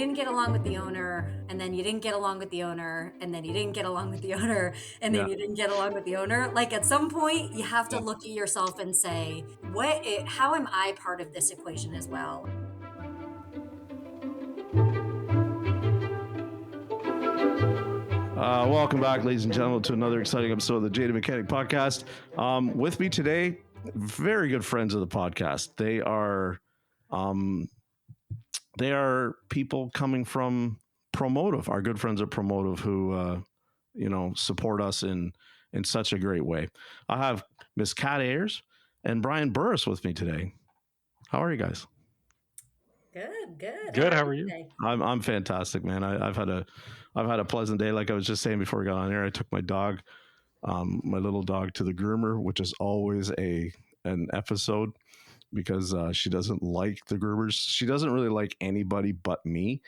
didn't get along with the owner, and then you didn't get along with the owner, and then you didn't get along with the owner, and then you didn't get along with the owner. Like at some point, you have to look at yourself and say, how am I part of this equation as well? Welcome back, ladies and gentlemen, to another exciting episode of the Jaded Mechanic Podcast. With me today, very good friends of the podcast. They are people coming from Promotive, our good friends at Promotive, who support us in such a great way. I have Miss Kat Ayers and Brian Burris with me today. How are you guys? Good. How are you? I'm fantastic, man. I've had a pleasant day. Like I was just saying before we got on air, I took my dog, my little dog, to the groomer, which is always an episode because she doesn't like the groomers. She doesn't really like anybody but me.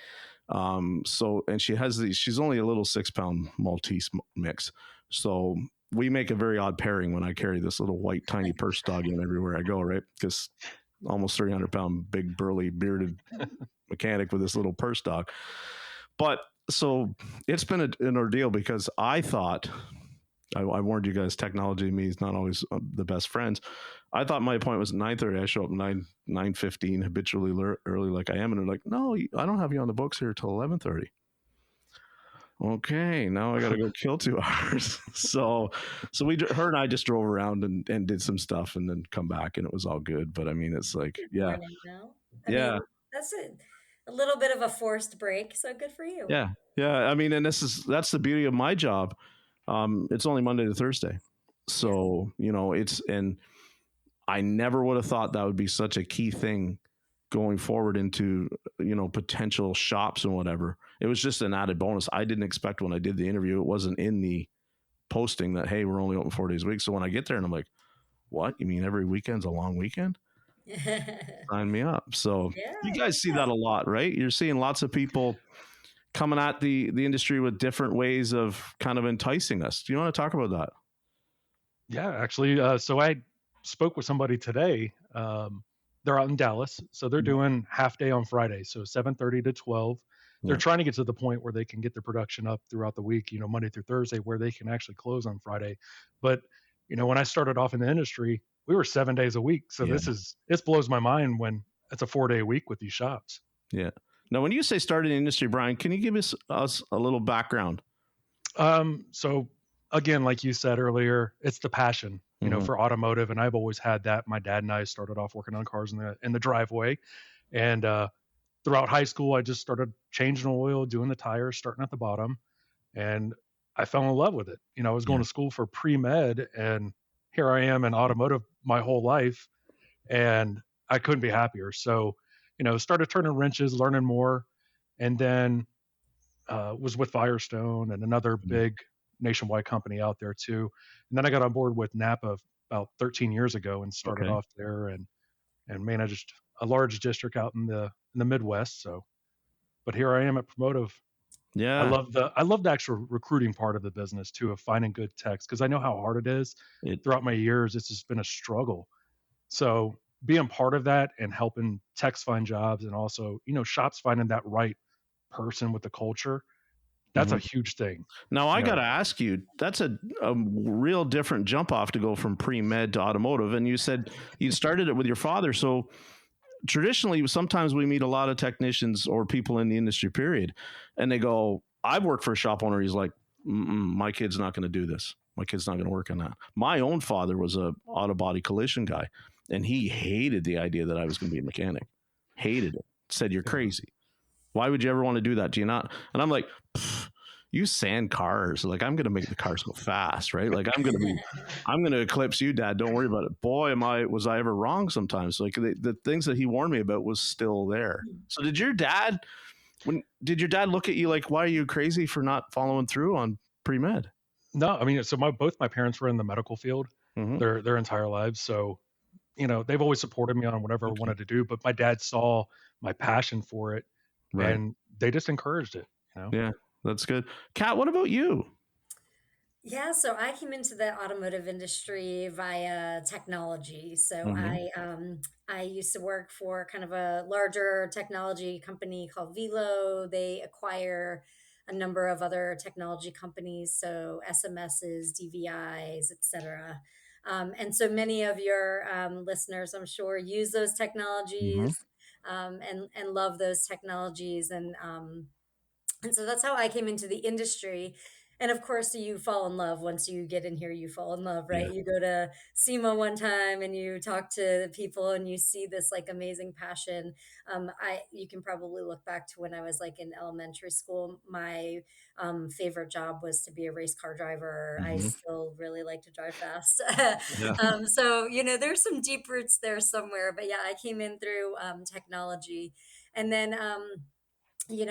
And she's only a little 6-pound Maltese mix. So we make a very odd pairing when I carry this little white tiny purse dog in everywhere I go, right? Because almost 300-pound big burly bearded mechanic with this little purse dog. But so it's been an ordeal because I thought, I warned you guys, technology and me is not always the best friends. I thought my appointment was 9:30. I show up 9:15 habitually early like I am, and they're like, no, I don't have you on the books here till 11:30. Okay, now I got to go kill 2 hours. So her and I just drove around and did some stuff and then come back, and it was all good. But I mean, it's like, I mean, that's a little bit of a forced break. So good for you. Yeah. I mean, and that's the beauty of my job. It's only Monday to Thursday. So, and I never would have thought that would be such a key thing going forward into, potential shops and whatever. It was just an added bonus. I didn't expect when I did the interview, it wasn't in the posting that, hey, we're only open 4 days a week. So when I get there and I'm like, what? You mean every weekend's a long weekend? Sign me up. So you guys see that a lot, right? You're seeing lots of people coming at the industry with different ways of kind of enticing us. Do you want to talk about that? Yeah, actually. So I spoke with somebody today. They're out in Dallas. So they're doing half day on Friday. So 7:30 to 12. They're trying to get to the point where they can get their production up throughout the week, Monday through Thursday, where they can actually close on Friday. But, when I started off in the industry, we were 7 days a week. So this blows my mind when it's a 4-day week with these shops. Yeah. Now, when you say start in the industry, Brian, can you give us a little background? So again, like you said earlier, it's the passion, for automotive. And I've always had that. My dad and I started off working on cars in the driveway. And throughout high school, I just started changing oil, doing the tires, starting at the bottom. And I fell in love with it. I was going to school for pre-med, and here I am in automotive my whole life. And I couldn't be happier. So, started turning wrenches, learning more. And then was with Firestone and another big nationwide company out there too. And then I got on board with Napa about 13 years ago and started off there and managed a large district out in the Midwest. So, but here I am at Promotive. Yeah. I love the actual recruiting part of the business too, of finding good techs, because I know how hard it is. Throughout my years, it's just been a struggle. So being part of that and helping techs find jobs, and also, shops finding that right person with the culture, that's a huge thing. Now, I got to ask you, that's a real different jump off to go from pre-med to automotive. And you said you started it with your father. So traditionally, sometimes we meet a lot of technicians or people in the industry, period, and they go, I've worked for a shop owner. He's like, my kid's not going to do this. My kid's not going to work on that. My own father was a auto body collision guy, and he hated the idea that I was going to be a mechanic. Hated it. Said, you're crazy. Why would you ever want to do that? Do you not? And I'm like, you sand cars. Like, I'm going to make the cars go fast, right? Like, I'm going to eclipse you, Dad. Don't worry about it. Boy, was I ever wrong sometimes. Like the things that he warned me about was still there. So did your dad look at you like, why are you crazy for not following through on pre-med? No, I mean, so both my parents were in the medical field their entire lives. So, they've always supported me on whatever I wanted to do, but my dad saw my passion for it. And they just encouraged it, Yeah, that's good. Kat, what about you? Yeah, so I came into the automotive industry via technology. So Mm-hmm. I used to work for kind of a larger technology company called Velo. They acquire a number of other technology companies, so SMSs, DVIs, etc. And so many of your listeners, I'm sure, use those Mm-hmm. technologies and love those technologies and so that's how I came into the industry. And of course, you fall in love once you get in here, you fall in love, Yeah. right? You go to SEMA one time and you talk to the people and you see this like amazing passion. You can probably look back to when I was like in elementary school. My favorite job was to be a race car driver. I Mm-hmm. still really like to drive fast. Yeah. So, there's some deep roots there somewhere. But yeah, I came in through technology. And then,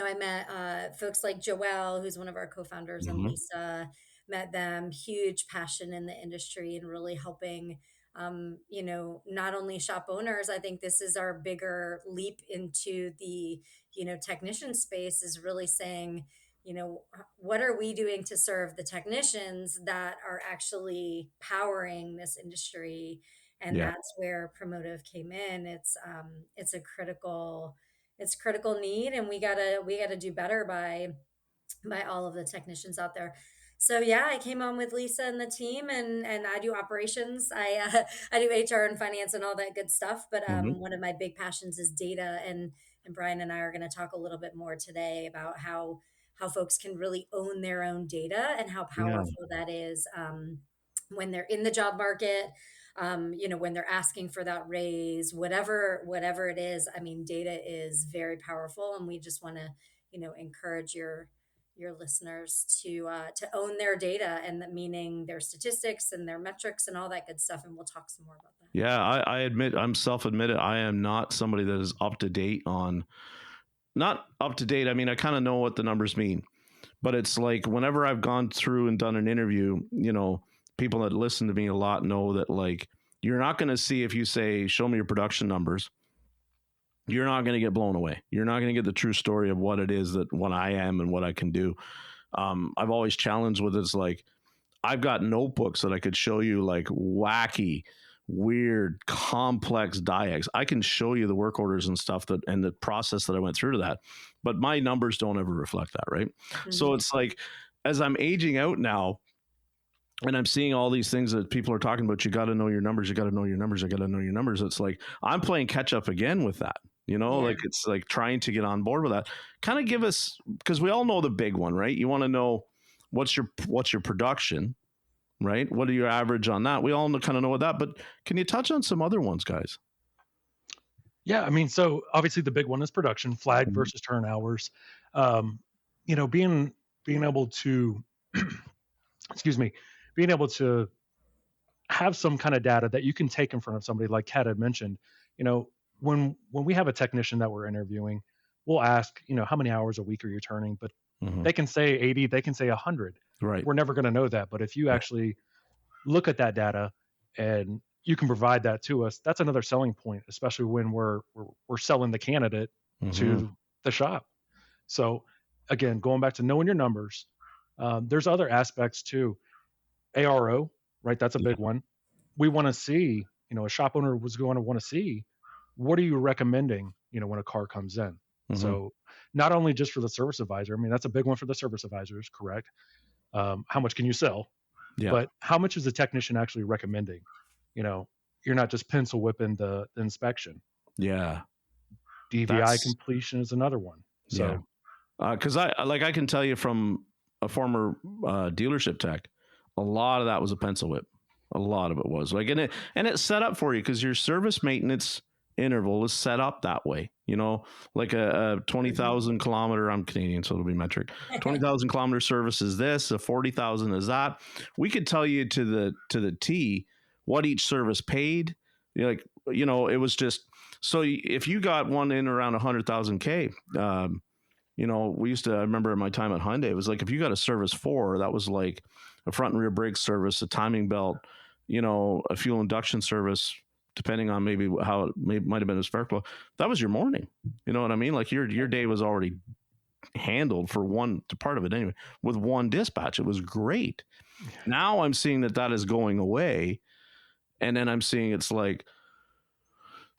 I met folks like Joelle, who's one of our co-founders, and Mm-hmm. Lisa. Met them, huge passion in the industry and really helping, not only shop owners. I think this is our bigger leap into the, technician space is really saying, what are we doing to serve the technicians that are actually powering this industry? And Yeah. that's where Promotive came in. It's a critical need, and we gotta do better by all of the technicians out there. So yeah, I came on with Lisa and the team, and I do operations. I do HR and finance and all that good stuff. But Mm-hmm. one of my big passions is data, and Brian and I are going to talk a little bit more today about how folks can really own their own data and how Yeah. powerful that is when they're in the job market, when they're asking for that raise, whatever it is. I mean, data is very powerful, and we just want to, encourage your listeners to own their data, and that meaning their statistics and their metrics and all that good stuff. And we'll talk some more about that. Yeah. I admit, I'm self-admitted. I am not somebody that is up to date on, not up to date. I mean, I kind of know what the numbers mean, but it's like whenever I've gone through and done an interview, people that listen to me a lot know that like, you're not going to see, if you say, show me your production numbers, you're not going to get blown away. You're not going to get the true story of what it is that what I am and what I can do. I've always challenged with it's like, I've got notebooks that I could show you like wacky, weird, complex diags. I can show you the work orders and stuff that and the process that I went through to that, but my numbers don't ever reflect that, right? So Mm-hmm. it's like as I'm aging out now and I'm seeing all these things that people are talking about, you got to know your numbers, you got to know your numbers, you got to know your numbers. It's like I'm playing catch up again with that. Yeah. Like it's like trying to get on board with that. Kind of give us, because we all know the big one, right? You want to know what's your production, right? What are your average on that? We all kind of know what that, but can you touch on some other ones, guys? Yeah, I mean, so obviously the big one is production, flag Mhm. versus turn hours. Um, being able to, excuse me, being able to have some kind of data that you can take in front of somebody, like Kat had mentioned. You know, when we have a technician that we're interviewing, we'll ask, how many hours a week are you turning? But Mhm. they can say 80, they can say 100. Right. We're never going to know that. But if you Yeah. actually look at that data and you can provide that to us, that's another selling point, especially when we're selling the candidate Mhm. to the shop. So again, going back to knowing your numbers, there's other aspects too. ARO, right? That's a Yeah. big one. We want to see, a shop owner was going to want to see, what are you recommending, when a car comes in? Mhm. So not only just for the service advisor, I mean, that's a big one for the service advisors, correct? How much can you sell? Yeah. But how much is the technician actually recommending? You know, you're not just pencil whipping the inspection. Yeah. DVI That's completion is another one. yeah. So Because I can tell you from a former dealership tech, a lot of that was a pencil whip. A lot of it was like, and it's set up for you because your service maintenance interval is set up that way. Like a 20,000 kilometer. I'm Canadian, so it'll be metric. 20,000 kilometer service is this. A 40,000 is that. We could tell you to the T what each service paid. It was just so if you got one in around 100,000 K. We used to, I remember in my time at Hyundai, it was like if you got a service 4, that was like a front and rear brake service, a timing belt, a fuel induction service, depending on maybe how it might have been a spark plug. That was your morning. You know what I mean? Like your day was already handled for one part of it anyway with one dispatch. It was great. Now I'm seeing that is going away. And then I'm seeing it's like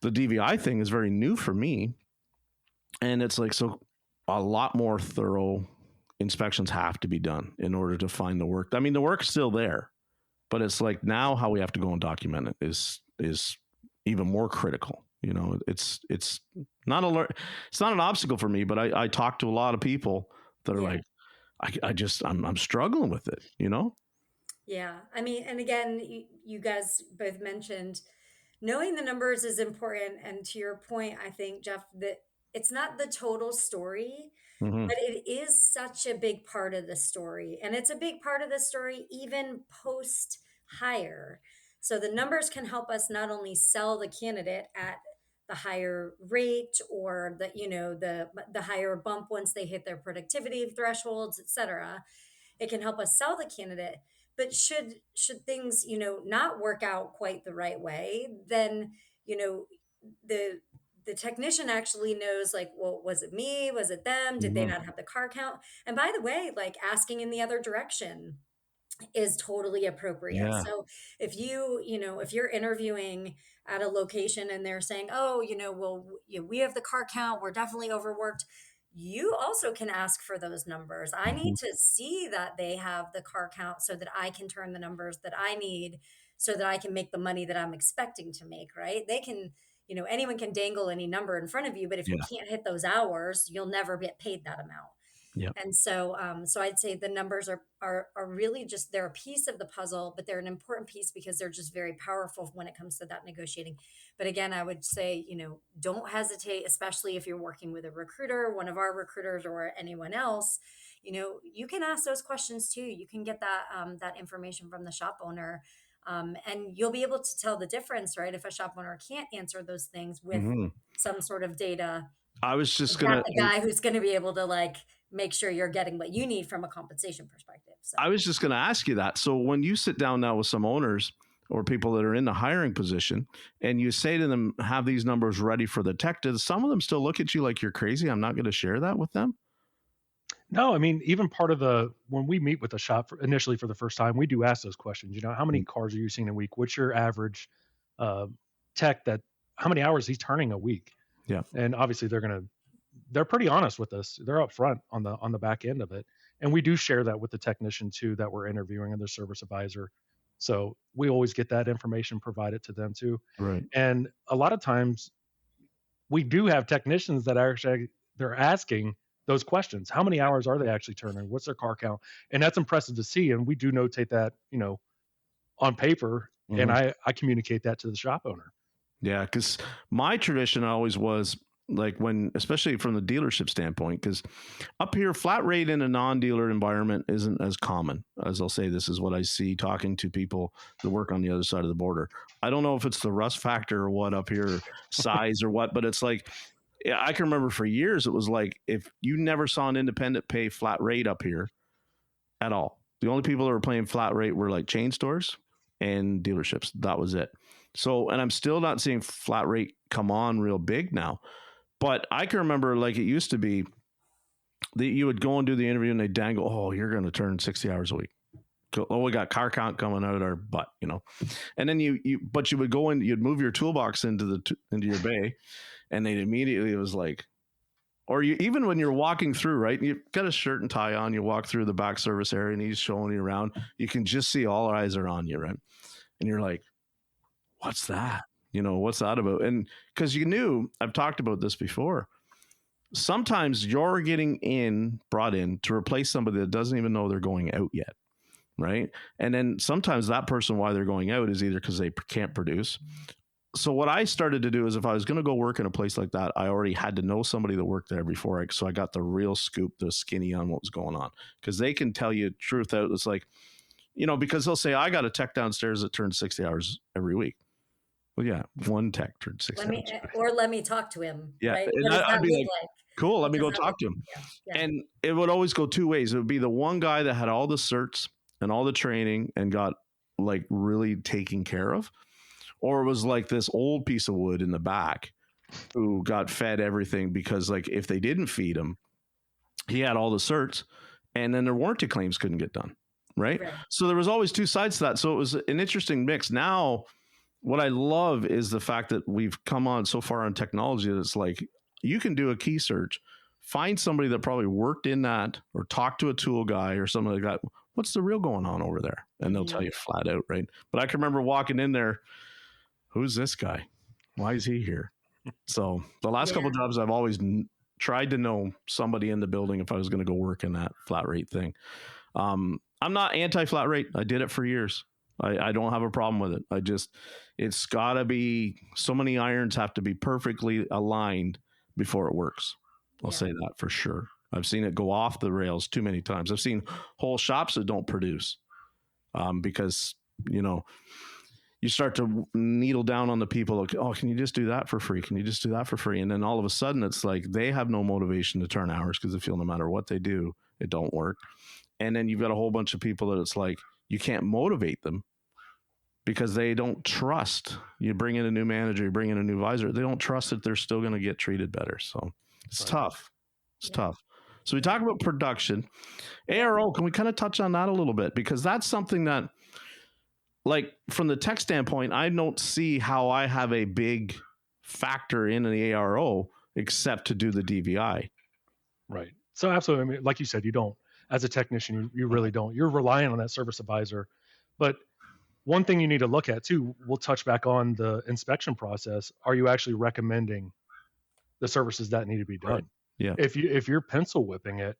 the DVI thing is very new for me. And it's like, so a lot more thorough inspections have to be done in order to find the work. I mean, the work's still there, but it's like now how we have to go and document it is even more critical. You know, it's not it's not an obstacle for me, but I talk to a lot of people that are like, I'm struggling with it, you know? Yeah. I mean, and again, you guys both mentioned knowing the numbers is important. And to your point, I think, Jeff, that it's not the total story, Mm-hmm. but it is such a big part of the story. And it's a big part of the story even post hire. So the numbers can help us not only sell the candidate at the higher rate or the higher bump once they hit their productivity thresholds, et cetera. It can help us sell the candidate, but should things not work out quite the right way, then you know the the technician actually knows, like, well, was it me, was it them, did they Mm-hmm. not have the car count? And by the way, like, asking in the other direction is totally appropriate. Yeah. So if you're interviewing at a location and they're saying, oh, well, we have the car count, we're definitely overworked, you also can ask for those numbers. I Mm-hmm. need to see that they have the car count so that I can turn the numbers that I need so that I can make the money that I'm expecting to make, right? They can, anyone can dangle any number in front of you, but if you Yeah. can't hit those hours, you'll never get paid that amount. Yeah. And so I'd say the numbers are really just, they're a piece of the puzzle, but they're an important piece because they're just very powerful when it comes to that negotiating. But again, I would say, don't hesitate, especially if you're working with a recruiter, one of our recruiters, or anyone else. You can ask those questions too. You can get that information from the shop owner. And you'll be able to tell the difference, right? If a shop owner can't answer those things with Mm-hmm. some sort of data, I was is just that gonna the guy who's going to be able to, like, make sure you're getting what you need from a compensation perspective? So I was just gonna ask you that. So when you sit down now with some owners or people that are in the hiring position and you say to them, have these numbers ready for the tech, does some of them still look at you like you're crazy? I'm not going to share that with them. No, I mean, even part of when we meet with the shop initially for the first time, we do ask those questions. How many cars are you seeing a week? What's your average uh, tech how many hours he's turning a week? Yeah. And obviously they're pretty honest with us. They're upfront on the back end of it. And we do share that with the technician too that we're interviewing and their service advisor. So we always get that information provided to them too. Right. And a lot of times we do have technicians that are actually they're asking those questions. How many hours are they actually turning? What's their car count? And that's impressive to see. And we do notate that, on paper. And Mm-hmm. I communicate that to the shop owner. Yeah, because my tradition always was like especially from the dealership standpoint, because up here, flat rate in a non-dealer environment isn't as common. As I'll say, this is what I see talking to people that work on the other side of the border. I don't know if it's the rust factor or what up here, size or what, but it's like, yeah, I can remember for years, it was like, if you never saw an independent pay flat rate up here at all, the only people that were paying flat rate were like chain stores and dealerships. That was it. So, and I'm still not seeing flat rate come on real big now. But I can remember, like, it used to be that you would go and do the interview and they dangle, oh, you're going to turn 60 hours a week. Oh, we got car count coming out of our butt, And then but you would go in, you'd move your toolbox into your bay, and they'd immediately, it was like, or even when you're walking through, right? You've got a shirt and tie on, you walk through the back service area and he's showing you around. You can just see all eyes are on you, right? And you're like, what's that? What's that about? And because I've talked about this before, sometimes you're getting brought in to replace somebody that doesn't even know they're going out yet, right? And then sometimes that person, why they're going out is either because they can't produce. So what I started to do is, if I was going to go work in a place like that, I already had to know somebody that worked there before. So I got the real scoop, the skinny on what was going on, because they can tell you truth out. It's like, because they'll say, I got a tech downstairs that turns 60 hours every week. Well, yeah, one tech turned 60 hours. let me talk to him. Yeah. Right? And What does I'd that be look like, like? cool, let What me does go that talk look to him. Yeah. And it would always go two ways. It would be the one guy that had all the certs and all the training and got, like, really taken care of. Or it was like this old piece of wood in the back who got fed everything because, like, if they didn't feed him, he had all the certs and then their warranty claims couldn't get done. right? Right. So there was always two sides to that. So it was an interesting mix. Now, what I love is the fact that we've come on so far on technology that it's like you can do a key search, find somebody that probably worked in that or talk to a tool guy or something like that. What's the real going on over there? And they'll tell you flat out, right? But I can remember walking in there, who's this guy? Why is he here? So the last couple of jobs, I've always tried to know somebody in the building if I was going to go work in that flat rate thing. I'm not anti-flat rate. I did it for years. I don't have a problem with it. It's got to be, so many irons have to be perfectly aligned before it works. I'll say that for sure. I've seen it go off the rails too many times. I've seen whole shops that don't produce because, you start to needle down on the people. Like, oh, can you just do that for free? Can you just do that for free? And then all of a sudden it's like they have no motivation to turn hours because they feel no matter what they do, it don't work. And then you've got a whole bunch of people that it's like you can't motivate them because they don't trust. You bring in a new manager, you bring in a new advisor, they don't trust that they're still going to get treated better. So it's tough. It's tough. So we talk about production. ARO, can we kind of touch on that a little bit? Because that's something that, like, from the tech standpoint, I don't see how I have a big factor in the ARO except to do the DVI. Right. So absolutely. I mean, like you said, you don't, as a technician, you really don't. You're relying on that service advisor. But one thing you need to look at too, we'll touch back on the inspection process. Are you actually recommending the services that need to be done? Right. Yeah. If you're pencil whipping it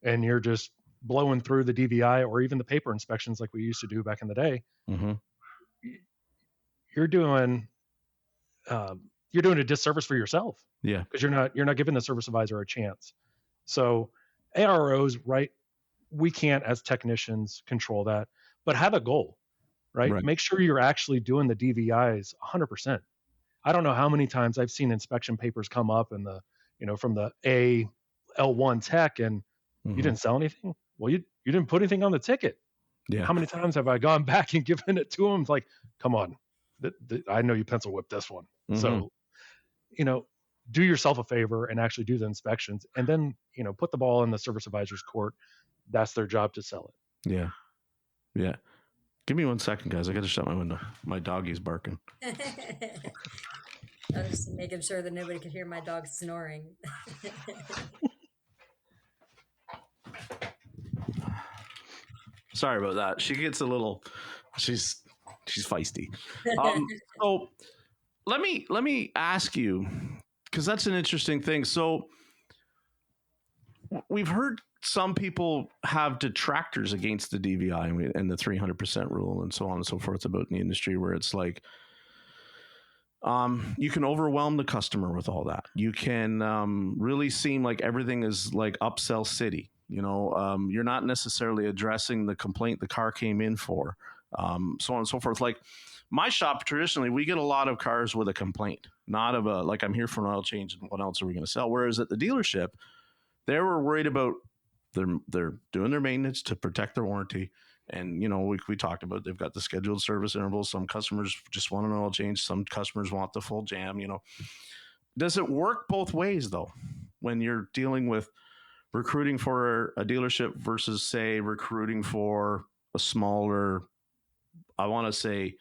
and you're just blowing through the DVI or even the paper inspections like we used to do back in the day, you're doing a disservice for yourself. Yeah. Because you're not giving the service advisor a chance. So AROs, right? We can't as technicians control that, but have a goal, right? Make sure you're actually doing the DVIs 100%. I don't know how many times I've seen inspection papers come up and from the L1 tech and you didn't sell anything. Well, you didn't put anything on the ticket. Yeah. How many times have I gone back and given it to them? It's like, come on, I know you pencil whipped this one. So, do yourself a favor and actually do the inspections, and then put the ball in the service advisor's court. That's their job to sell it. Yeah. Yeah. Give me 1 second, guys. I got to shut my window. My doggy's barking. I'm just making sure that nobody could hear my dog snoring. Sorry about that. She gets a little. She's feisty. So let me ask you, because that's an interesting thing. So we've heard some people have detractors against the DVI and the 300% rule and so on and so forth about in the industry, where it's like you can overwhelm the customer with all that. You can really seem like everything is like upsell city. You're not necessarily addressing the complaint the car came in for, so on and so forth. Like my shop, traditionally, we get a lot of cars with a complaint, not of a, like, I'm here for an oil change and what else are we going to sell? Whereas at the dealership, they were worried about they're doing their maintenance to protect their warranty. And, we talked about, they've got the scheduled service intervals. Some customers just want an oil change. Some customers want the full jam, Does it work both ways, though, when you're dealing with recruiting for a dealership versus, say, recruiting for a smaller, I want to say,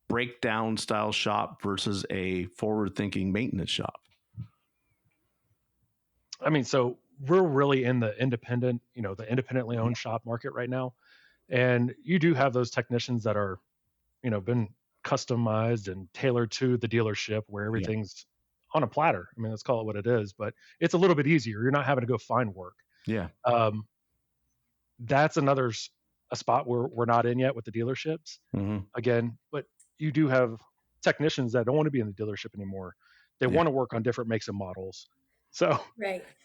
breakdown style shop versus a forward-thinking maintenance shop? I mean, so we're really in the independent, the independently owned shop market right now. And you do have those technicians that are, been customized and tailored to the dealership where everything's on a platter. I mean, let's call it what it is, but it's a little bit easier. You're not having to go find work. Yeah. That's a spot where we're not in yet with the dealerships again, but you do have technicians that don't want to be in the dealership anymore. They want to work on different makes and models. So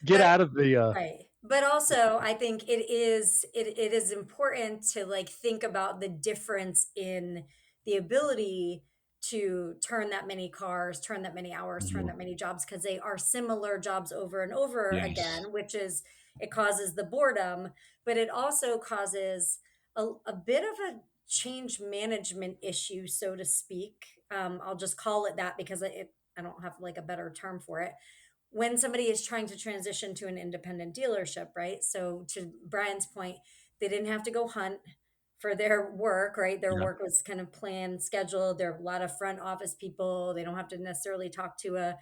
get out of the right. But also, I think it is important to think about the difference in the ability to turn that many cars, turn that many hours, turn that many jobs, because they are similar jobs over and over again, which is, it causes the boredom, but it also causes a bit of a change management issue, so to speak. I'll just call it that because I don't have a better term for it. When somebody is trying to transition to an independent dealership, right? So to Brian's point, they didn't have to go hunt for their work, right? Their Yeah. work was kind of planned, scheduled. There are a lot of front office people. They don't have to necessarily talk to a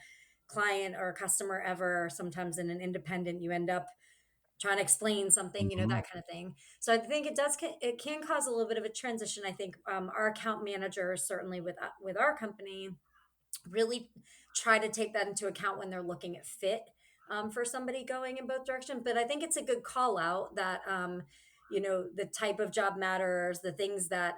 client or a customer ever. Sometimes in an independent, you end up trying to explain something, Mhm. that kind of thing. So I think it can cause a little bit of a transition. I think our account managers, certainly with our company, really try to take that into account when they're looking at fit for somebody going in both directions. But I think it's a good call out that the type of job matters, the things that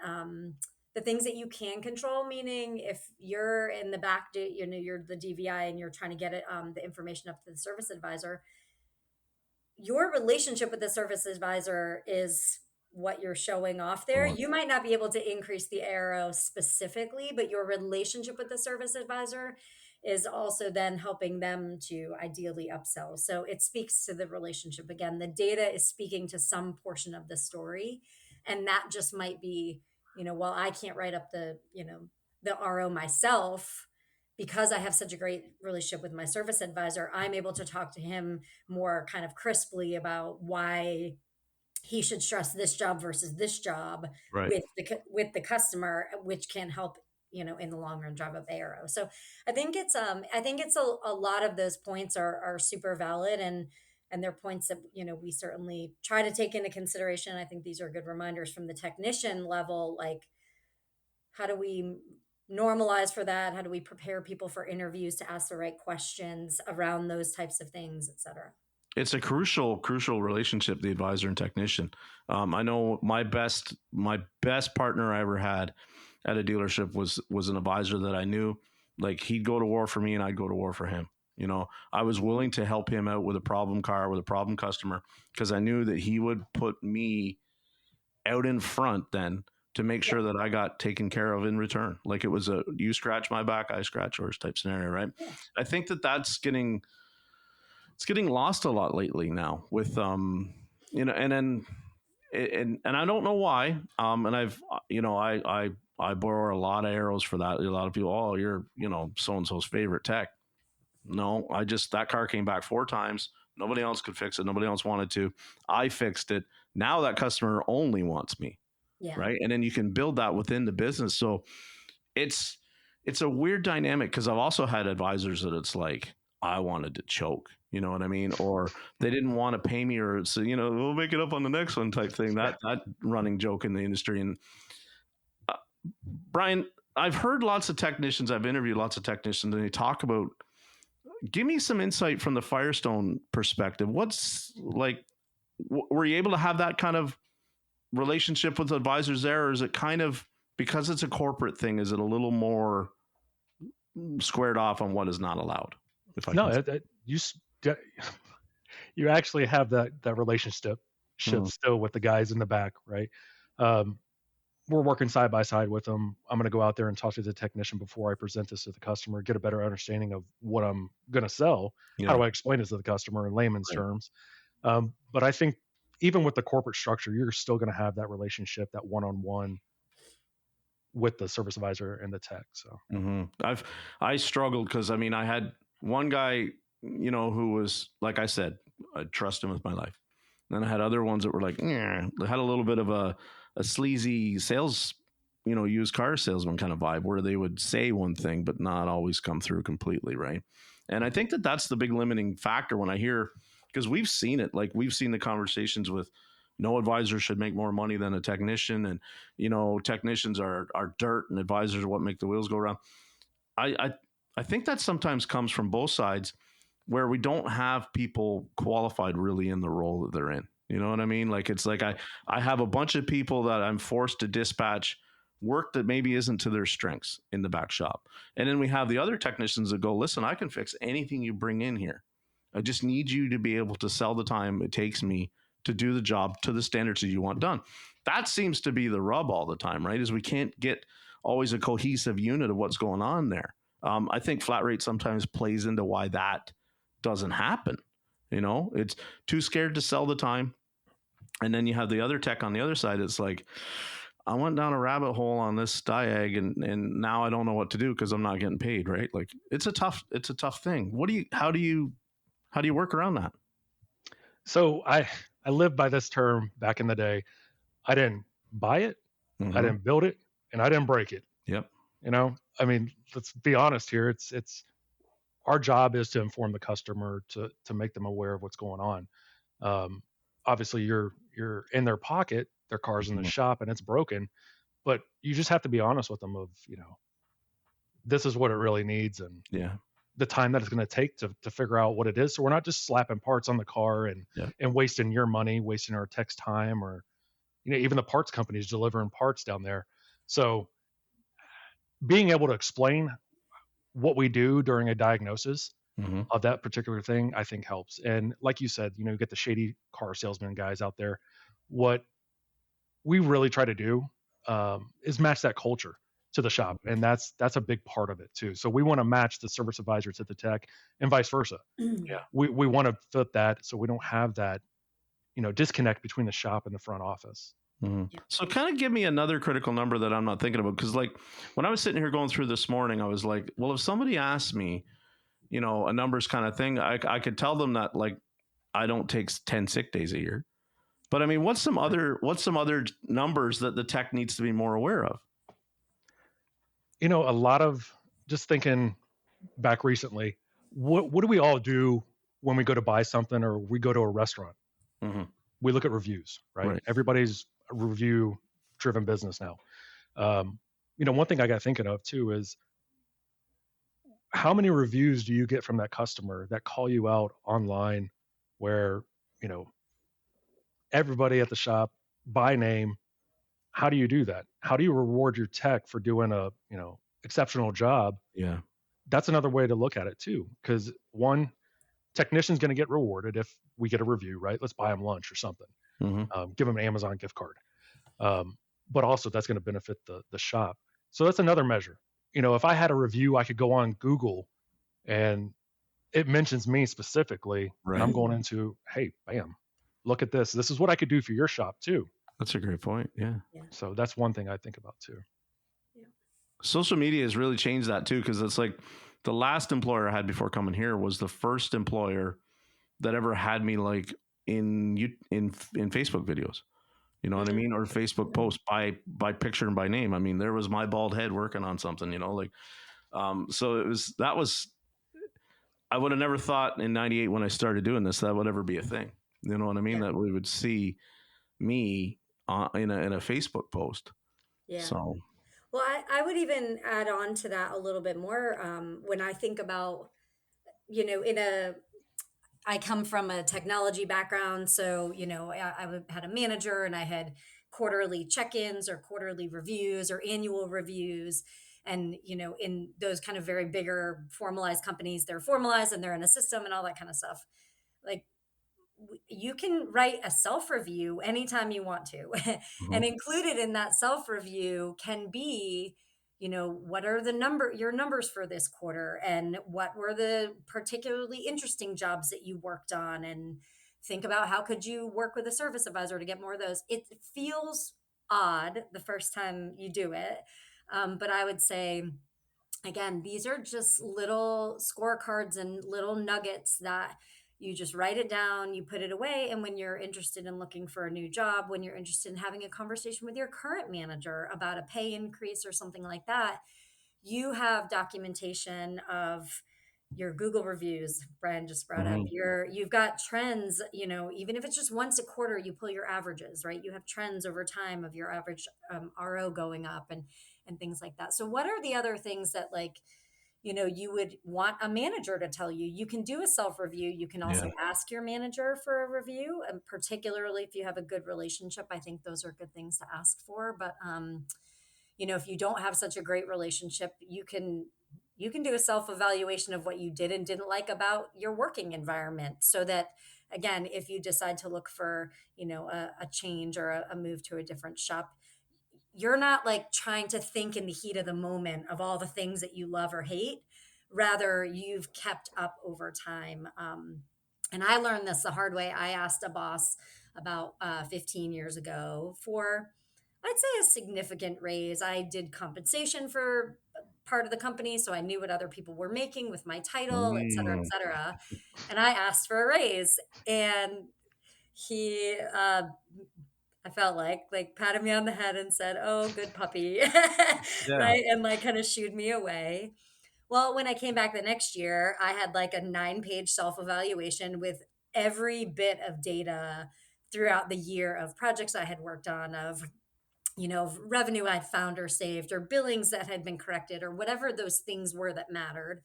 you can control. Meaning, if you're in the back, you're the DVI and you're trying to get the information up to the service advisor, your relationship with the service advisor is what you're showing off there. Well, You might not be able to increase the arrow specifically, but your relationship with the service advisor is also then helping them to ideally upsell. So it speaks to the relationship. Again, the data is speaking to some portion of the story. And that just might be, while I can't write up the RO myself, because I have such a great relationship with my service advisor, I'm able to talk to him more kind of crisply about why he should stress this job versus this job right. with the customer, which can help in the long run drive up the arrow. So I think it's a lot of those points are super valid, and they're points that we certainly try to take into consideration. I think these are good reminders from the technician level, like how do we normalize for that? How do we prepare people for interviews to ask the right questions around those types of things, et cetera? It's a crucial relationship, the advisor and technician. I know my best partner I ever had at a dealership was an advisor that I knew. Like, he'd go to war for me and I'd go to war for him. I was willing to help him out with a problem car, with a problem customer, because I knew that he would put me out in front then to make Yeah. sure that I got taken care of in return. Like, it was a you scratch my back, I scratch yours type scenario, right? Yeah. I think that that's getting lost a lot lately now with and then and I don't know why. And I've I borrow a lot of arrows for that. A lot of people, oh, you're so and so's favorite tech. No, that car came back 4 times. Nobody else could fix it. Nobody else wanted to. I fixed it. Now that customer only wants me, Yeah. right? And then you can build that within the business. So it's it's a weird dynamic, because I've also had advisors that it's like, I wanted to choke, you know what I mean, or they didn't want to pay me, or so we'll make it up on the next one type thing. That running joke in the industry. And uh, Brian, I've heard lots of technicians. I've interviewed lots of technicians, and they talk about. Give me some insight from the Firestone perspective. What's like? Were you able to have that kind of relationship with advisors there, or is it kind of, because it's a corporate thing, is it a little more squared off on what is not allowed? If I No, can. you actually have that relationship Mhm. still with the guys in the back, right? Um, we're working side by side with them. I'm going to go out there and talk to the technician before I present this to the customer, get a better understanding of what I'm going to sell. How Yeah. do I explain this to the customer in layman's Right. terms? But I think even with the corporate structure, you're still going to have that relationship, that one-on-one with the service advisor and the tech. So I struggled because, I mean, I had one guy, who was, like I said, I trust him with my life. Then I had other ones that were like, yeah, they had a little bit of a sleazy sales, used car salesman kind of vibe, where they would say one thing but not always come through completely, right? And I think that that's the big limiting factor when I hear, because we've seen it, like we've seen the conversations with, no advisor should make more money than a technician, and technicians are dirt, and advisors are what make the wheels go around. I think that sometimes comes from both sides, where we don't have people qualified really in the role that they're in. You know what I mean? Like, it's like I have a bunch of people that I'm forced to dispatch work that maybe isn't to their strengths in the back shop. And then we have the other technicians that go, listen, I can fix anything you bring in here. I just need you to be able to sell the time it takes me to do the job to the standards that you want done. That seems to be the rub all the time, right? Is we can't get always a cohesive unit of what's going on there. I think flat rate sometimes plays into why that doesn't happen. It's too scared to sell the time. And then you have the other tech on the other side. It's like, I went down a rabbit hole on this diag, and now I don't know what to do because I'm not getting paid, right? Like, it's a tough thing. How do you work around that? So I lived by this term back in the day. I didn't buy it, I Mhm. didn't build it, and I didn't break it. Yep. I mean, let's be honest here. It's our job is to inform the customer to make them aware of what's going on. Um, Obviously, you're in their pocket, their car's in the Mhm. shop, and it's broken. But you just have to be honest with them of, this is what it really needs, and Yeah. the time that it's going to take to figure out what it is. So we're not just slapping parts on the car Yeah. and wasting your money, wasting our tech's time, or even the parts companies delivering parts down there. So being able to explain what we do during a diagnosis Mhm. of that particular thing, I think helps. And like you said, you get the shady car salesman guys out there. What we really try to do is match that culture to the shop, and that's a big part of it too. So we want to match the service advisor to the tech, and vice versa. Yeah. We want to fit that so we don't have that disconnect between the shop and the front office. Mhm. Yeah. So kind of give me another critical number that I'm not thinking about, because like when I was sitting here going through this morning, I was like, well, if somebody asked me, a numbers kind of thing, I could tell them that like I don't take 10 sick days a year. But I mean, what's some other numbers that the tech needs to be more aware of? A lot of, just thinking back recently, what do we all do when we go to buy something or we go to a restaurant? Mhm. We look at reviews, right? Right. Everybody's a review driven business now. Um, One thing I got thinking of too is, how many reviews do you get from that customer that call you out online, where you know everybody at the shop by name? How do you do that? How do you reward your tech for doing a exceptional job? Yeah. That's another way to look at it too, because one, technician's going to get rewarded if we get a review, right? Let's buy them lunch or something. Mhm. Give them an Amazon gift card. But also that's going to benefit the shop. So that's another measure. If I had a review, I could go on Google and it mentions me specifically, and I'm Right. going into, hey, bam, look at this. This is what I could do for your shop too. That's a great point. Yeah. Yeah. So that's one thing I think about too. Yeah. Social media has really changed that too, because it's like the last employer I had before coming here was the first employer that ever had me like in Facebook videos. You know what I mean? Or Facebook posts by picture and by name. I mean, there was my bald head working on something, like so that was I would have never thought in 98 when I started doing this that would ever be a thing. You know what I mean? Yeah. That we would see me in a Facebook post. Yeah. So Well, I would even add on to that a little bit more when I think about, in a I come from a technology background, so had a manager, and I had quarterly check-ins or quarterly reviews or annual reviews, and in those kind of very bigger formalized companies, they're formalized and they're in a system and all that kind of stuff. Like, you can write a self review anytime you want to. And mhm. included in that self review can be, what are your numbers for this quarter, and what were the particularly interesting jobs that you worked on, and think about how could you work with a service advisor to get more of those. It feels odd the first time you do it, but I would say, again, these are just little scorecards and little nuggets that you just write it down, you put it away. And when you're interested in looking for a new job, when you're interested in having a conversation with your current manager about a pay increase or something like that, you have documentation of your Google reviews. Brian just brought up Mhm. you've got trends, even if it's just once a quarter, you pull your averages, right? You have trends over time of your average RO going up, and things like that. So what are the other things that, like, you would want a manager to tell you? You can do a self review. You can Yeah. also ask your manager for a review, and particularly if you have a good relationship, I think those are good things to ask for. But if you don't have such a great relationship, you can do a self evaluation of what you did and didn't like about your working environment, so that, again, if you decide to look for a change or a move to a different shop, you're not like trying to think in the heat of the moment of all the things that you love or hate. Rather, you've kept up over time. And I learned this the hard way. I asked a boss about 15 years ago for, I'd say, a significant raise. I did compensation for part of the company, so I knew what other people were making with my title, et cetera, et Mm. cetera. And I asked for a raise, and he I felt like patted me on the head and said, "Oh, good puppy," Yeah. right, and like kind of shooed me away. Well, when I came back the next year, I had like a 9-page self evaluation with every bit of data throughout the year of projects I had worked on, of revenue I'd found or saved, or billings that had been corrected, or whatever those things were that mattered.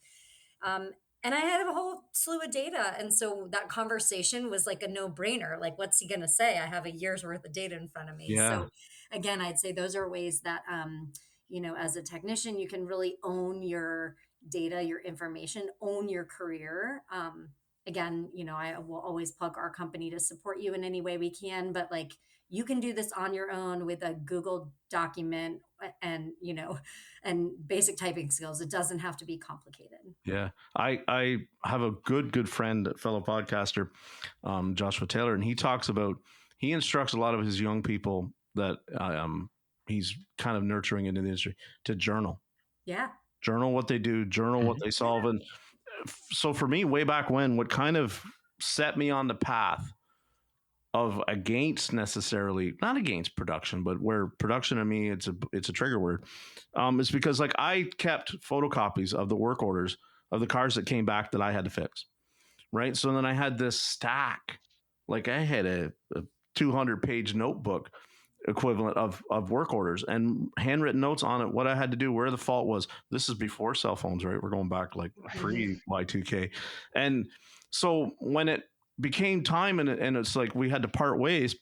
Um, and I had a whole slew of data. And so that conversation was like a no brainer. Like, what's he going to say? I have a year's worth of data in front of me. Yeah. So, again, I'd say those are ways that, as a technician, you can really own your data, your information, own your career. Again, I will always plug our company to support you in any way we can, but like, you can do this on your own with a Google document and, and basic typing skills. It doesn't have to be complicated. Yeah. I have a good friend, fellow podcaster, Joshua Taylor, and he instructs a lot of his young people that he's kind of nurturing into the industry to Yeah. journal what they do, journal what they solve. And so for me, way back when, what kind of set me on the path of not against production, but where production to me, it's a trigger word. It's because like I kept photocopies of the work orders of the cars that came back that I had to fix. Right. So then I had this stack, like I had a 200-page notebook equivalent of work orders and handwritten notes on it, what I had to do, where the fault was. This is before cell phones, right? We're going back like pre Y2K. And so when it became time and it's like we had to part ways,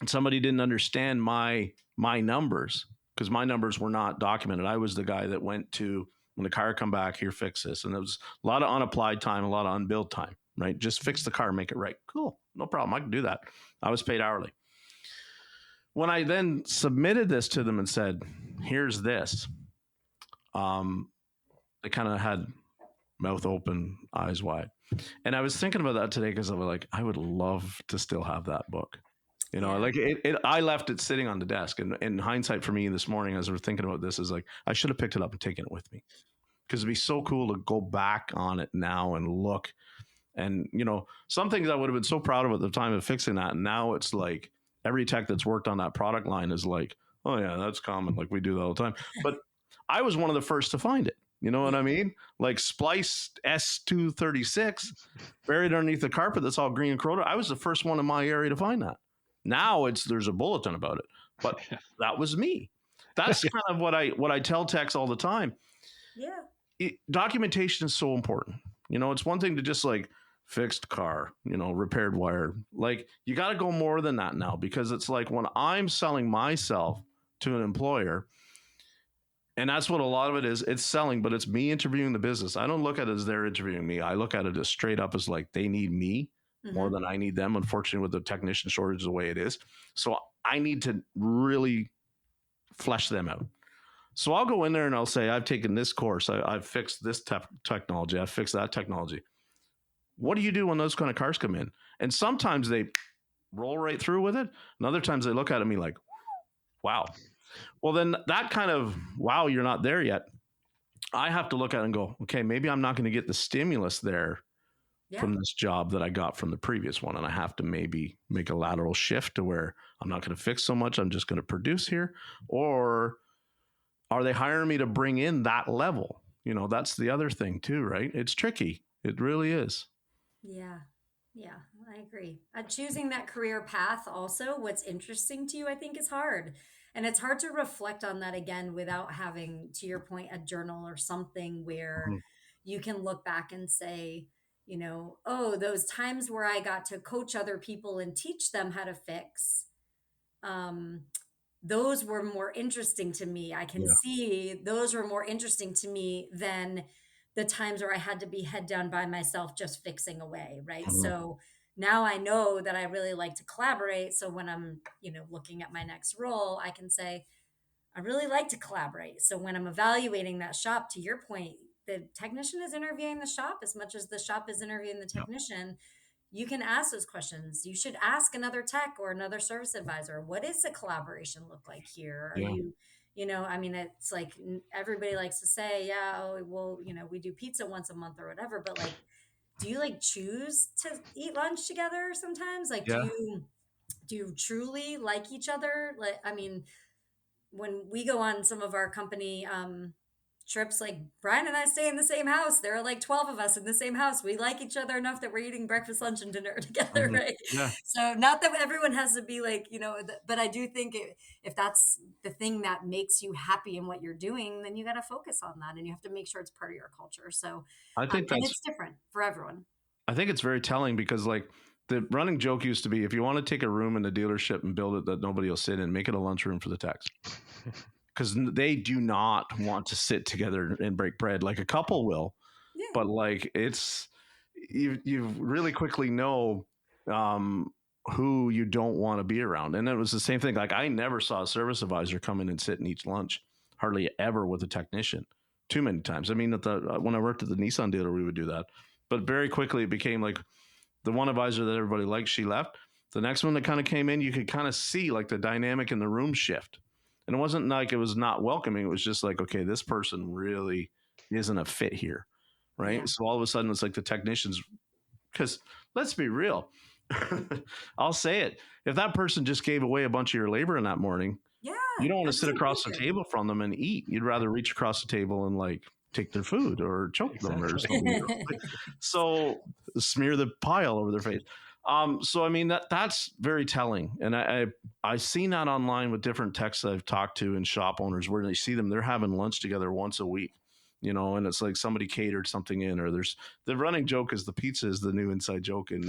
and somebody didn't understand my numbers because my numbers were not documented. I was the guy that went to, when the car come back, here, fix this. And there was a lot of unapplied time, a lot of unbilled time, right? Just fix the car, make it right. Cool. No problem. I can do that. I was paid hourly. When I then submitted this to them and said, here's this, they kind of had mouth open, eyes wide. And I was thinking about that today because I was like, I would love to still have that book. Yeah. Like I left it sitting on the desk. And in hindsight for me this morning, as we're thinking about this, is like, I should have picked it up and taken it with me because it'd be so cool to go back on it now and look. And, some things I would have been so proud of at the time of fixing that. And now it's like every tech that's worked on that product line is like, oh, yeah, that's common. Like we do that all the time. But I was one of the first to find it. You know what I mean? Like spliced S236 buried underneath the carpet that's all green and corroded. I was the first one in my area to find that. Now there's a bulletin about it, but that was me. That's kind of what I tell techs all the time. Yeah. Documentation is so important. It's one thing to just like fixed car, repaired wire. Like you got to go more than that now, because it's like when I'm selling myself to an employer, and that's what a lot of it is. It's selling, but it's me interviewing the business. I don't look at it as they're interviewing me. I look at it as straight up as like they need me more than I need them. Unfortunately, with the technician shortage the way it is. So I need to really flesh them out. So I'll go in there and I'll say, I've taken this course. I've fixed this technology. I've fixed that technology. What do you do when those kind of cars come in? And sometimes they roll right through with it. And other times they look at me like, wow. Well, then that kind of, wow, you're not there yet. I have to look at it and go, okay, maybe I'm not going to get the stimulus there from this job that I got from the previous one. And I have to maybe make a lateral shift to where I'm not going to fix so much. I'm just going to produce here. Or are they hiring me to bring in that level? That's the other thing too, right? It's tricky. It really is. Yeah. Yeah, I agree. Choosing that career path also, what's interesting to you, I think is hard. And it's hard to reflect on that again without having, to your point, a journal or something where you can look back and say, oh, those times where I got to coach other people and teach them how to fix, those were more interesting to me. I can see those were more interesting to me than the times where I had to be head down by myself, just fixing away. Right. So now I know that I really like to collaborate. So when I'm, looking at my next role, I can say, I really like to collaborate. So when I'm evaluating that shop, to your point, the technician is interviewing the shop as much as the shop is interviewing the technician. You can ask those questions. You should ask another tech or another service advisor, what does the collaboration look like here? Are you, it's like everybody likes to say, yeah, oh, well, we do pizza once a month or whatever, but like, do you like choose to eat lunch together sometimes? Like, do you do truly like each other. Like, I mean, when we go on some of our company trips, like Brian and I stay in the same house. There are like 12 of us in the same house. We like each other enough that we're eating breakfast, lunch, and dinner together, Mhm. right? Yeah. So, not that everyone has to be like, but I do think if that's the thing that makes you happy in what you're doing, then you got to focus on that and you have to make sure it's part of your culture. So, I think and that's it's different for everyone. I think it's very telling because like the running joke used to be if you want to take a room in the dealership and build it that nobody will sit in, make it a lunchroom for the techs. Because they do not want to sit together and break bread. Like a couple will, Yeah. but like it's you really quickly know um, who you don't want to be around. And it was the same thing. Like I never saw a service advisor come in and sit and eat lunch, hardly ever with a technician. Too many times. I mean, when I worked at the Nissan dealer, we would do that, but very quickly it became like the one advisor that everybody liked, she left. The next one that kind of came in, you could kind of see like the dynamic in the room shift. And it wasn't like it was not welcoming. It was just like, okay, this person really isn't a fit here. Yeah. Right. So all of a sudden it's like the technicians, because let's be real. I'll say it. If that person just gave away a bunch of your labor in that morning, Yeah. you don't want to That sit doesn't feel across the good. table from them and eat. You'd rather reach across the table and like take their food or choke them or something. So smear the pie all over their face. So I mean that's very telling, and I've seen that online with different techs that I've talked to and shop owners where they see them they're having lunch together once a week, and it's like somebody catered something in, or there's the running joke is the pizza is the new inside joke in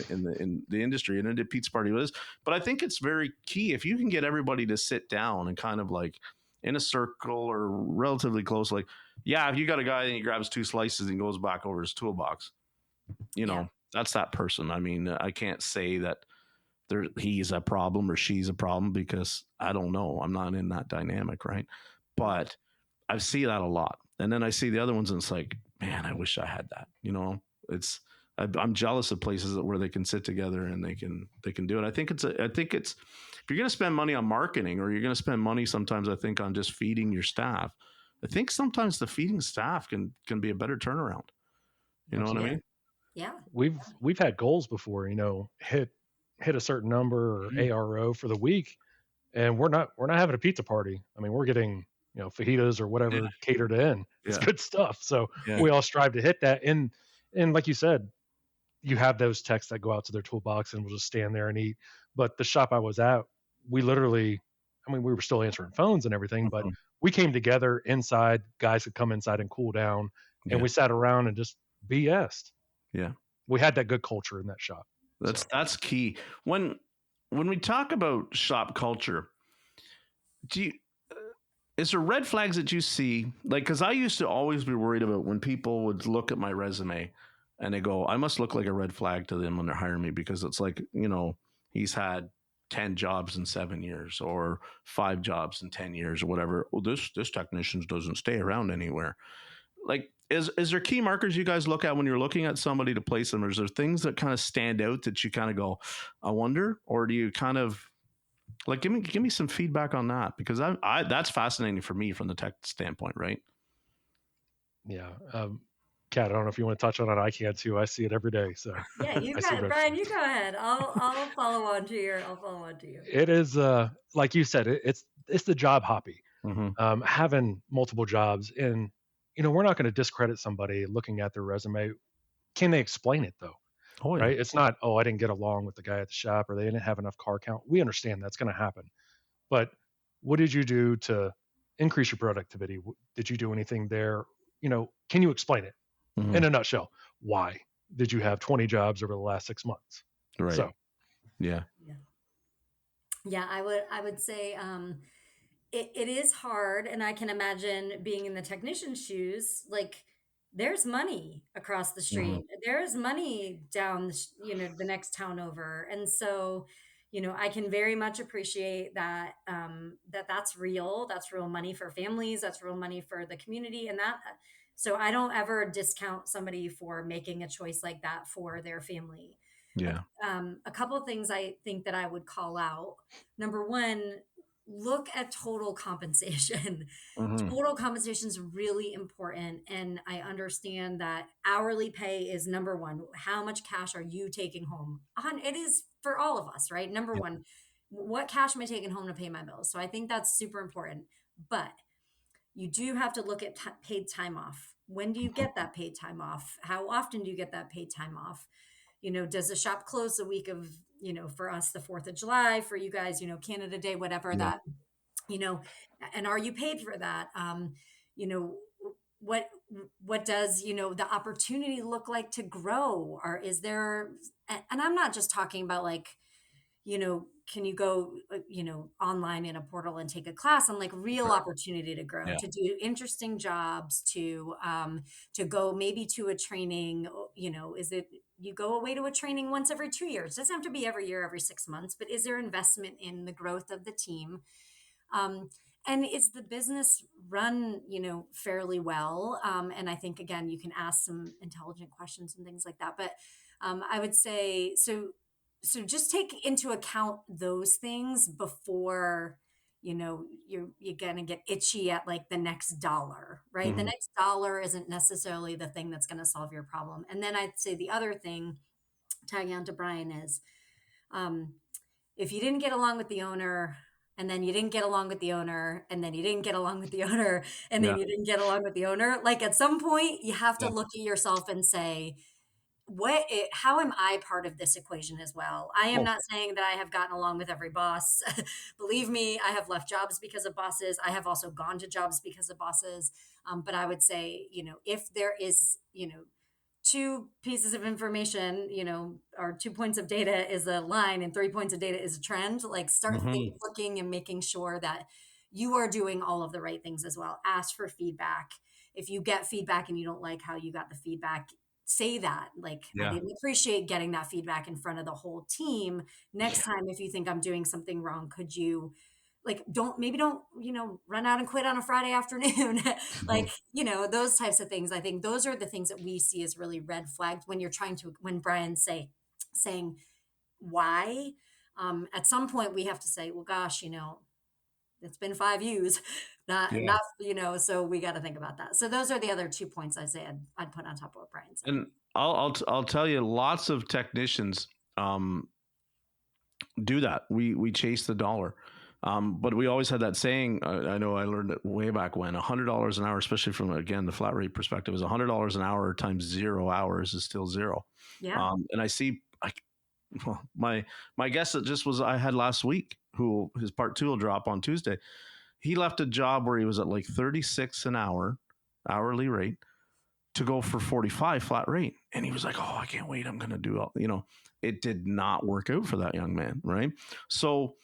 the industry, and the pizza party is. But I think it's very key if you can get everybody to sit down and kind of like in a circle or relatively close, like yeah, if you got a guy and he grabs two slices and goes back over his toolbox, Yeah. that's that person. I mean, I can't say that he's a problem or she's a problem because I don't know. I'm not in that dynamic, right? But I see that a lot, and then I see the other ones, and it's like, man, I wish I had that. It's I'm jealous of places where they can sit together and they can do it. I think it's if you're going to spend money on marketing or you're going to spend money sometimes I think on just feeding your staff. I think sometimes the feeding staff can be a better turnaround. You know what I Absolutely. Yeah. mean? Yeah. We've had goals before, hit a certain number or Mhm. ARO for the week, and we're not having a pizza party. I mean, we're getting fajitas or Yeah, whatever catered in. It's yeah, good stuff. So yeah. we all strive to hit that. And like you said, you have those techs that go out to their toolbox and will just stand there and eat. But the shop I was at, we literally, I mean, we were still answering phones and everything, but Mhm. we came together inside. Guys could come inside and cool down, and Yeah, we sat around and just BS'd. yeah. We had that good culture in that shop. That's So that's key. When we talk about shop culture, do you is there red flags that you see? Like, because I used to always be worried about when people would look at my resume and they go, I must look like a red flag to them when they're hiring me because it's like, he's had 10 jobs in 7 years or 5 jobs in 10 years or whatever. Well, this technician doesn't stay around anywhere. Like, is there key markers you guys look at when you're looking at somebody to place them? Or is there things that kind of stand out that you kind of go, I wonder? Or do you kind of like give me some feedback on that because I that's fascinating for me from the tech standpoint, right? yeah, Kat, I don't know if you want to touch on it. I can too. I see it every day. So Yeah, you I see got red Brian, flags. you go ahead. I'll follow on to you. It is like you said, it's the job hoppy. Mm-hmm. Having multiple jobs, and we're not going to discredit somebody looking at their resume. Can they explain it though? Oh yeah, Right? It's not, oh, I didn't get along with the guy at the shop or they didn't have enough car count. We understand that's going to happen. But what did you do to increase your productivity? Did you do anything there? Can you explain it mm-hmm. in a nutshell? Why did you have 20 jobs over the last 6 months? Right, So yeah, Yeah. Yeah, I would say it is hard, and I can imagine being in the technician's shoes. Like, there's money across the mm-hmm. street. There is money down the next town over. And so, I can very much appreciate that that's real. That's real money for families. That's real money for the community, and that. So I don't ever discount somebody for making a choice like that for their family. A, Yeah, a couple of things I think that I would call out. Number one, look at total compensation. mm-hmm. Total compensation is really important. And I understand that hourly pay is number one. How much cash are you taking home? It is for all of us, right? Number Yeah. one. what cash am I taking home to pay my bills? So I think that's super important. But you do have to look at paid time off. When do you get that paid time off? How often do you get that paid time off? Does the shop close the week of, for us, the 4th of July, for you guys, Canada Day, whatever Yeah. that, you know, and are you paid for that? You know, what what does the opportunity look like to grow? Or is there, and I'm not just talking about like, can you go, online in a portal and take a class on like real opportunity to grow, Yeah. to do interesting jobs, to go maybe to a training, is it you go away to a training once every 2 years? It doesn't have to be every year, every 6 months, but is there investment in the growth of the team? Um, and is the business run, fairly well? And I think, again, you can ask some intelligent questions and things like that. But I would say, so just take into account those things before, you're going to get itchy at like the next dollar, right? The Mhm. next dollar isn't necessarily the thing that's going to solve your problem. And then I'd say the other thing, tagging on to Brian, is, um, if you didn't get along with the owner, and then you didn't get along with the owner, and then you didn't get along with the owner, and then Yeah. you didn't get along with the owner, like at some point you have to Yeah. look at yourself and say, how am I part of this equation as well? I am Oh. not saying that I have gotten along with every boss. Believe me, I have left jobs because of bosses. I have also gone to jobs because of bosses. But I would say, if there is, two pieces of information, or 2 points of data is a line and 3 points of data is a trend, like start Mhm. looking and making sure that you are doing all of the right things as well. Ask for feedback. If you get feedback and you don't like how you got the feedback, say that. Like, I Yeah. didn't appreciate getting that feedback in front of the whole team. Next time, if you think I'm doing something wrong, could you, like, don't run out and quit on a Friday afternoon. Like, Mhm. those types of things. I think those are the things that we see as really red flags when you're when Brian's saying why. At some point we have to say, well, gosh, it's been 5 years, Yeah. not, so we got to think about that. So those are the other 2 points I say I'd put on top of what Brian said. And I'll tell you, lots of technicians do that. We chase the dollar. But we always had that saying. I know I learned it way back when. $100 an hour, especially from, again, the flat rate perspective, is $100 an hour times 0 hours is still zero. Yeah. And I see, well, my guess that just was I had last week, who his part two will drop on Tuesday. He left a job where he was at like 36 an hour hourly rate to go for 45 flat rate. And he was like, oh, I can't wait. I'm going to do all, it did not work out for that young man. Right. So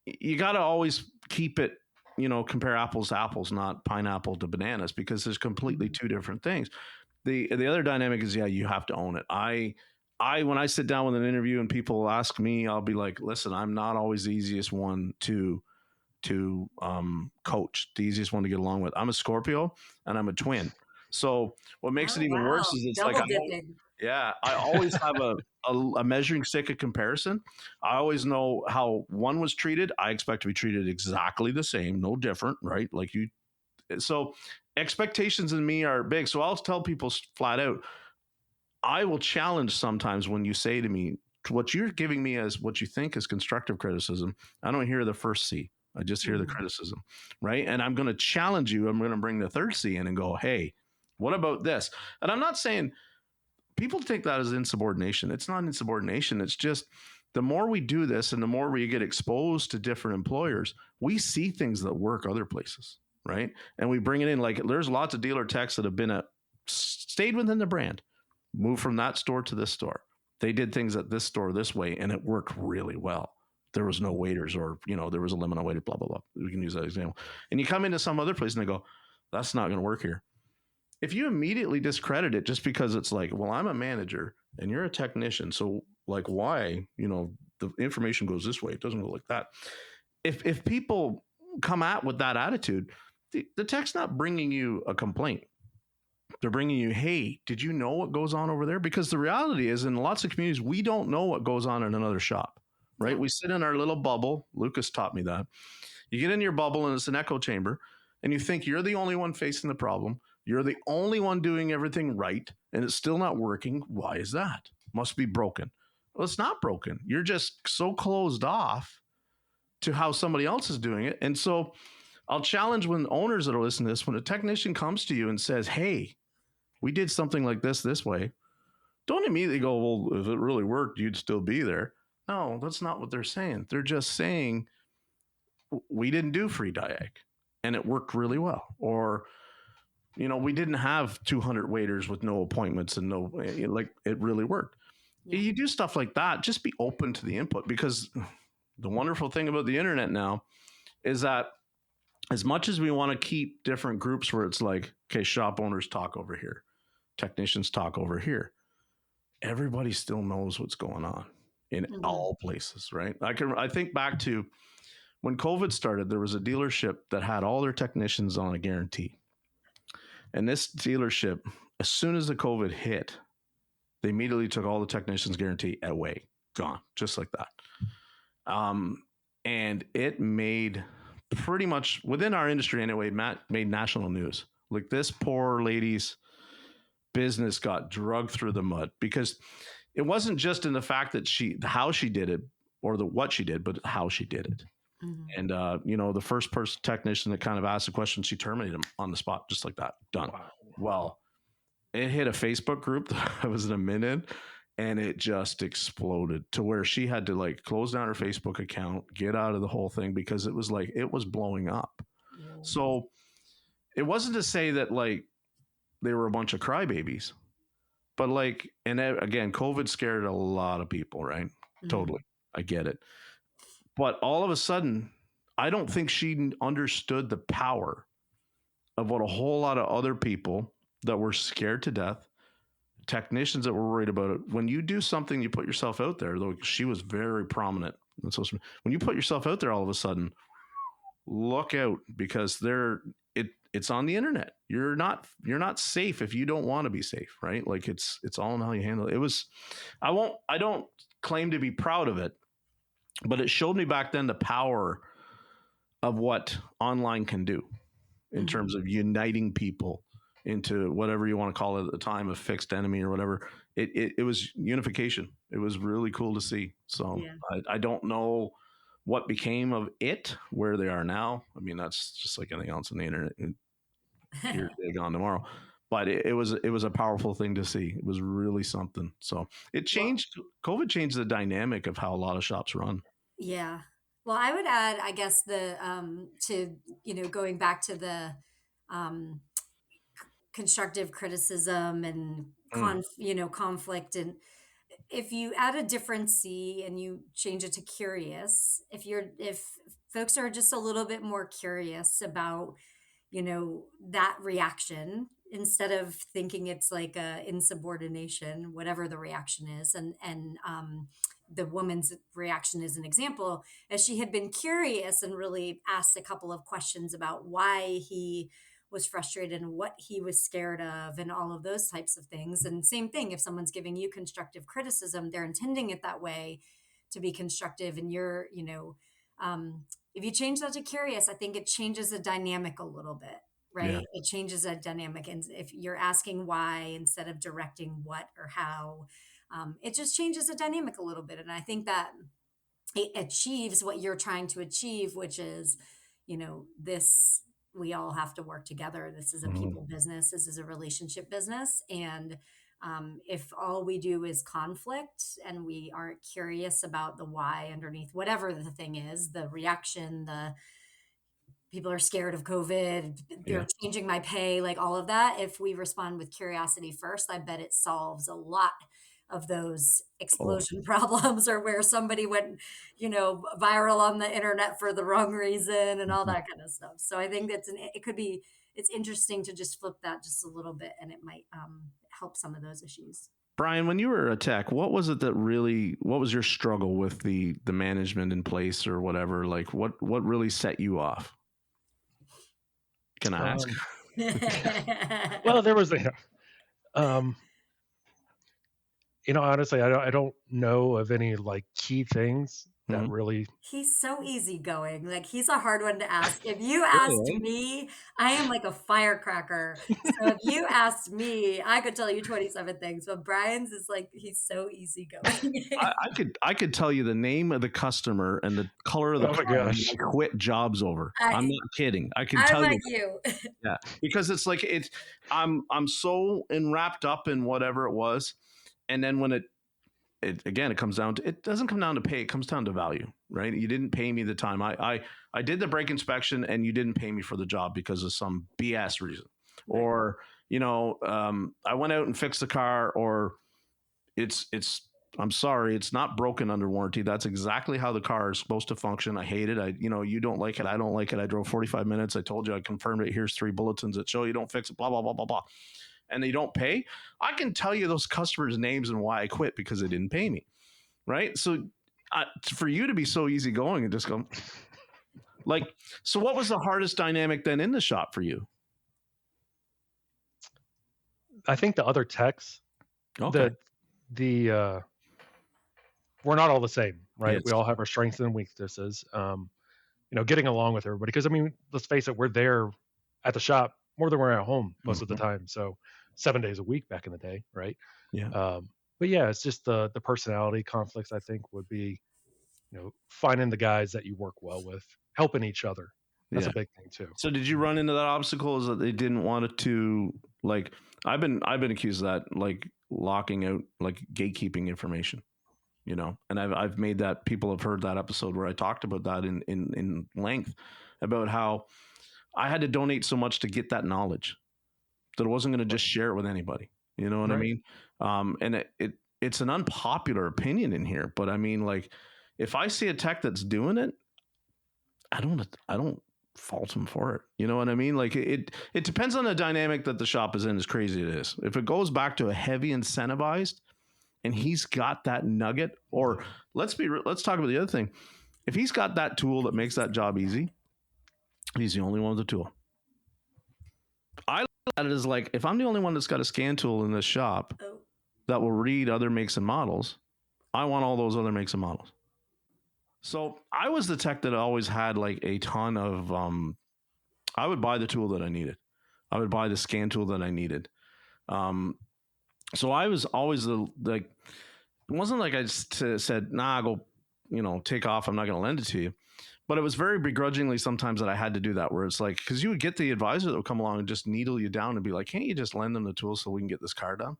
you got to always keep it, compare apples to apples, not pineapple to bananas, because there's completely two different things. The other dynamic is, yeah, you have to own it. When I sit down with an interview and people ask me, I'll be like, listen, I'm not always the easiest one to coach, the easiest one to get along with. I'm a Scorpio and I'm a twin. So what makes it Oh, even worse wow. is it's like Double dipping. I always have a measuring stick of comparison. I always know how one was treated. I expect to be treated exactly the same, no different, right? Like you. So expectations in me are big. So I'll tell people flat out, I will challenge sometimes when you say to me, what you're giving me as what you think is constructive criticism. I don't hear the first C. I just hear the Mhm. criticism, right? And I'm going to challenge you. I'm going to bring the third C in and go, hey, what about this? And I'm not saying people take that as insubordination. It's not insubordination. It's just the more we do this and the more we get exposed to different employers, we see things that work other places, right? And we bring it in. Like there's lots of dealer techs that have stayed within the brand, moved from that store to this store. They did things at this store this way, and it worked really well. There was no waiters, or there was a limit on waiters, blah blah blah. We can use that example. And you come into some other place and they go, "That's not going to work here." If you immediately discredit it just because it's like, well, I'm a manager and you're a technician, so like, why, the information goes this way, it doesn't go like that. If people come out with that attitude, the tech's not bringing you a complaint. They're bringing you, hey, did you know what goes on over there? Because the reality is, in lots of communities, we don't know what goes on in another shop, right? Yeah. We sit in our little bubble. Lucas taught me that. You get in your bubble and it's an echo chamber, and you think you're the only one facing the problem. You're the only one doing everything right, and it's still not working. Why is that? Must be broken. Well, it's not broken. You're just so closed off to how somebody else is doing it. And so I'll challenge when owners that are listening to this, when a technician comes to you and says, hey, we did something like this way, don't immediately go, well, if it really worked, you'd still be there. No, that's not what they're saying. They're just saying, we didn't do free diag and it worked really well. Or, we didn't have 200 waiters with no appointments and no, like, it really worked. Yeah. You do stuff like that, just be open to the input, because the wonderful thing about the internet now is that as much as we want to keep different groups where it's like, okay, shop owners talk over here, technicians talk over here, everybody still knows what's going on in all places, right? I think back to when COVID started, there was a dealership that had all their technicians on a guarantee. And this dealership, as soon as the COVID hit, they immediately took all the technicians' guarantee away, gone, just like that. And it made, pretty much within our industry anyway, made national news. Like, this poor lady's business got dragged through the mud, because it wasn't just in the fact that how she did it or what she did, but how she did it. And, the first person technician that kind of asked the question, she terminated him on the spot, just like that. Done. Wow. Well, it hit a Facebook group that I was in a minute, and it just exploded to where she had to, like, close down her Facebook account, get out of the whole thing, because it was like, it was blowing up. Yeah. So it wasn't to say that, like, they were a bunch of crybabies, but, like, and again, COVID scared a lot of people, right? Totally. I get it. But all of a sudden, I don't think she understood the power of what a whole lot of other people that were scared to death, technicians that were worried about it. When you do something, you put yourself out there, though she was very prominent. And so when you put yourself out there, all of a sudden, look out, because it's on the internet. You're not safe if you don't want to be safe, right? Like, it's all in how you handle it. I don't claim to be proud of it, but it showed me back then the power of what online can do in terms of uniting people into whatever you want to call it at the time, a fixed enemy or whatever. It was unification. It was really cool to see. So yeah. I don't know what became of it, where they are now. I mean, that's just like anything else on the internet. Here they gone tomorrow. But it was a powerful thing to see. It was really something. So it changed. COVID changed the dynamic of how a lot of shops run. Yeah. Well, I would add, I guess, going back to the constructive criticism and conflict, and if you add a different C and you change it to curious, if folks are just a little bit more curious about that reaction, instead of thinking it's like a insubordination, whatever the reaction is, and the woman's reaction is an example, as she had been curious and really asked a couple of questions about why he was frustrated and what he was scared of and all of those types of things. And same thing, if someone's giving you constructive criticism, they're intending it that way to be constructive, and you're if you change that to curious, I think it changes the dynamic a little bit, right? Yeah. It changes that dynamic. And if you're asking why instead of directing what or how, it just changes the dynamic a little bit. And I think that it achieves what you're trying to achieve, which is, this, we all have to work together. This is a people business. This is a relationship business. And if all we do is conflict and we aren't curious about the why underneath whatever the thing is, the reaction, the people are scared of COVID, they're changing my pay, like all of that. If we respond with curiosity first, I bet it solves a lot of those explosion problems, or where somebody went, viral on the internet for the wrong reason and all that kind of stuff. So I think it's interesting to just flip that just a little bit, and it might help some of those issues. Brian, when you were a tech, what was your struggle with the management in place or whatever? Like what really set you off? Can I ask? Well, there was honestly, I don't know of any like key things that Mhm. really. He's so easygoing. Like, he's a hard one to ask. If you asked Really? me, I am like a firecracker. So if you asked me, I could tell you 27 things, but Brian's is like, he's so easygoing. I could tell you the name of the customer and the color of the Oh my car that gosh. I quit jobs over. I'm I, not kidding. I can I'm tell like you. you. Yeah, because it's like I'm so wrapped up in whatever it was, and then when it again, it comes down to, it doesn't come down to pay, it comes down to value, right? You didn't pay me the time. I did the brake inspection and you didn't pay me for the job because of some BS reason. Right. Or, I went out and fixed the car, or it's I'm sorry, it's not broken under warranty. That's exactly how the car is supposed to function. I hate it. You don't like it. I don't like it. I drove 45 minutes. I told you, I confirmed it. Here's 3 bulletins that show you don't fix it, blah, blah, blah, blah, blah. And they don't pay. I can tell you those customers' names and why I quit, because they didn't pay me. Right. So for you to be so easygoing and just go like, so what was the hardest dynamic then in the shop for you? I think the other techs, Okay. the we're not all the same, right? Yes. We all have our strengths and weaknesses. Getting along with everybody, because I mean, let's face it, we're there at the shop more than we're at home most of the time. So 7 days a week back in the day, right? Yeah. But yeah, it's just the personality conflicts, I think, would be, finding the guys that you work well with, helping each other. That's Yeah. a big thing too. So did you run into that obstacle? Is that they didn't want it to, like, I've been accused of that, like locking out, like gatekeeping information, and I've made that, people have heard that episode where I talked about that in length, about how I had to donate so much to get that knowledge that I wasn't going to just share it with anybody. You know what I Right. mean? And it's an unpopular opinion in here, but I mean, like, if I see a tech that's doing it, I don't fault him for it. You know what I mean? Like, it depends on the dynamic that the shop is in, as crazy it is. If it goes back to a heavy incentivized and he's got that nugget, or let's talk about the other thing. If he's got that tool that makes that job easy, he's the only one with the tool. I look at it as like, if I'm the only one that's got a scan tool in this shop that will read other makes and models, I want all those other makes and models. So I was the tech that always had like a ton of, I would buy the tool that I needed. I would buy the scan tool that I needed. So I was always it wasn't like I just said, nah, go, take off. I'm not going to lend it to you. But it was very begrudgingly sometimes that I had to do that, where it's like, because you would get the advisor that would come along and just needle you down and be like, can't you just lend them the tools so we can get this car done?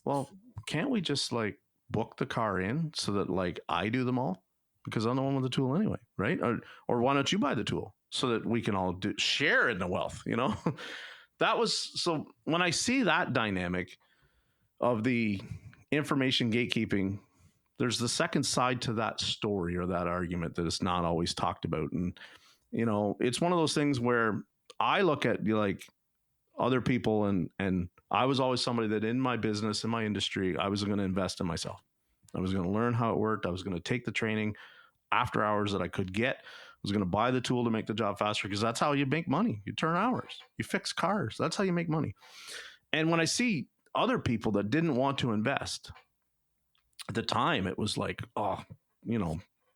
Well, can't we just like book the car in so that like I do them all? Because I'm the one with the tool anyway, right? Or why don't you buy the tool so that we can all share in the wealth, That was, so when I see that dynamic of the information gatekeeping, there's the second side to that story or that argument that is not always talked about. And, it's one of those things where I look at like other people, and I was always somebody that in my business, in my industry, I was going to invest in myself. I was going to learn how it worked. I was going to take the training after hours that I could get. I was going to buy the tool to make the job faster, because that's how you make money. You turn hours, you fix cars. That's how you make money. And when I see other people that didn't want to invest, at the time, it was like, oh,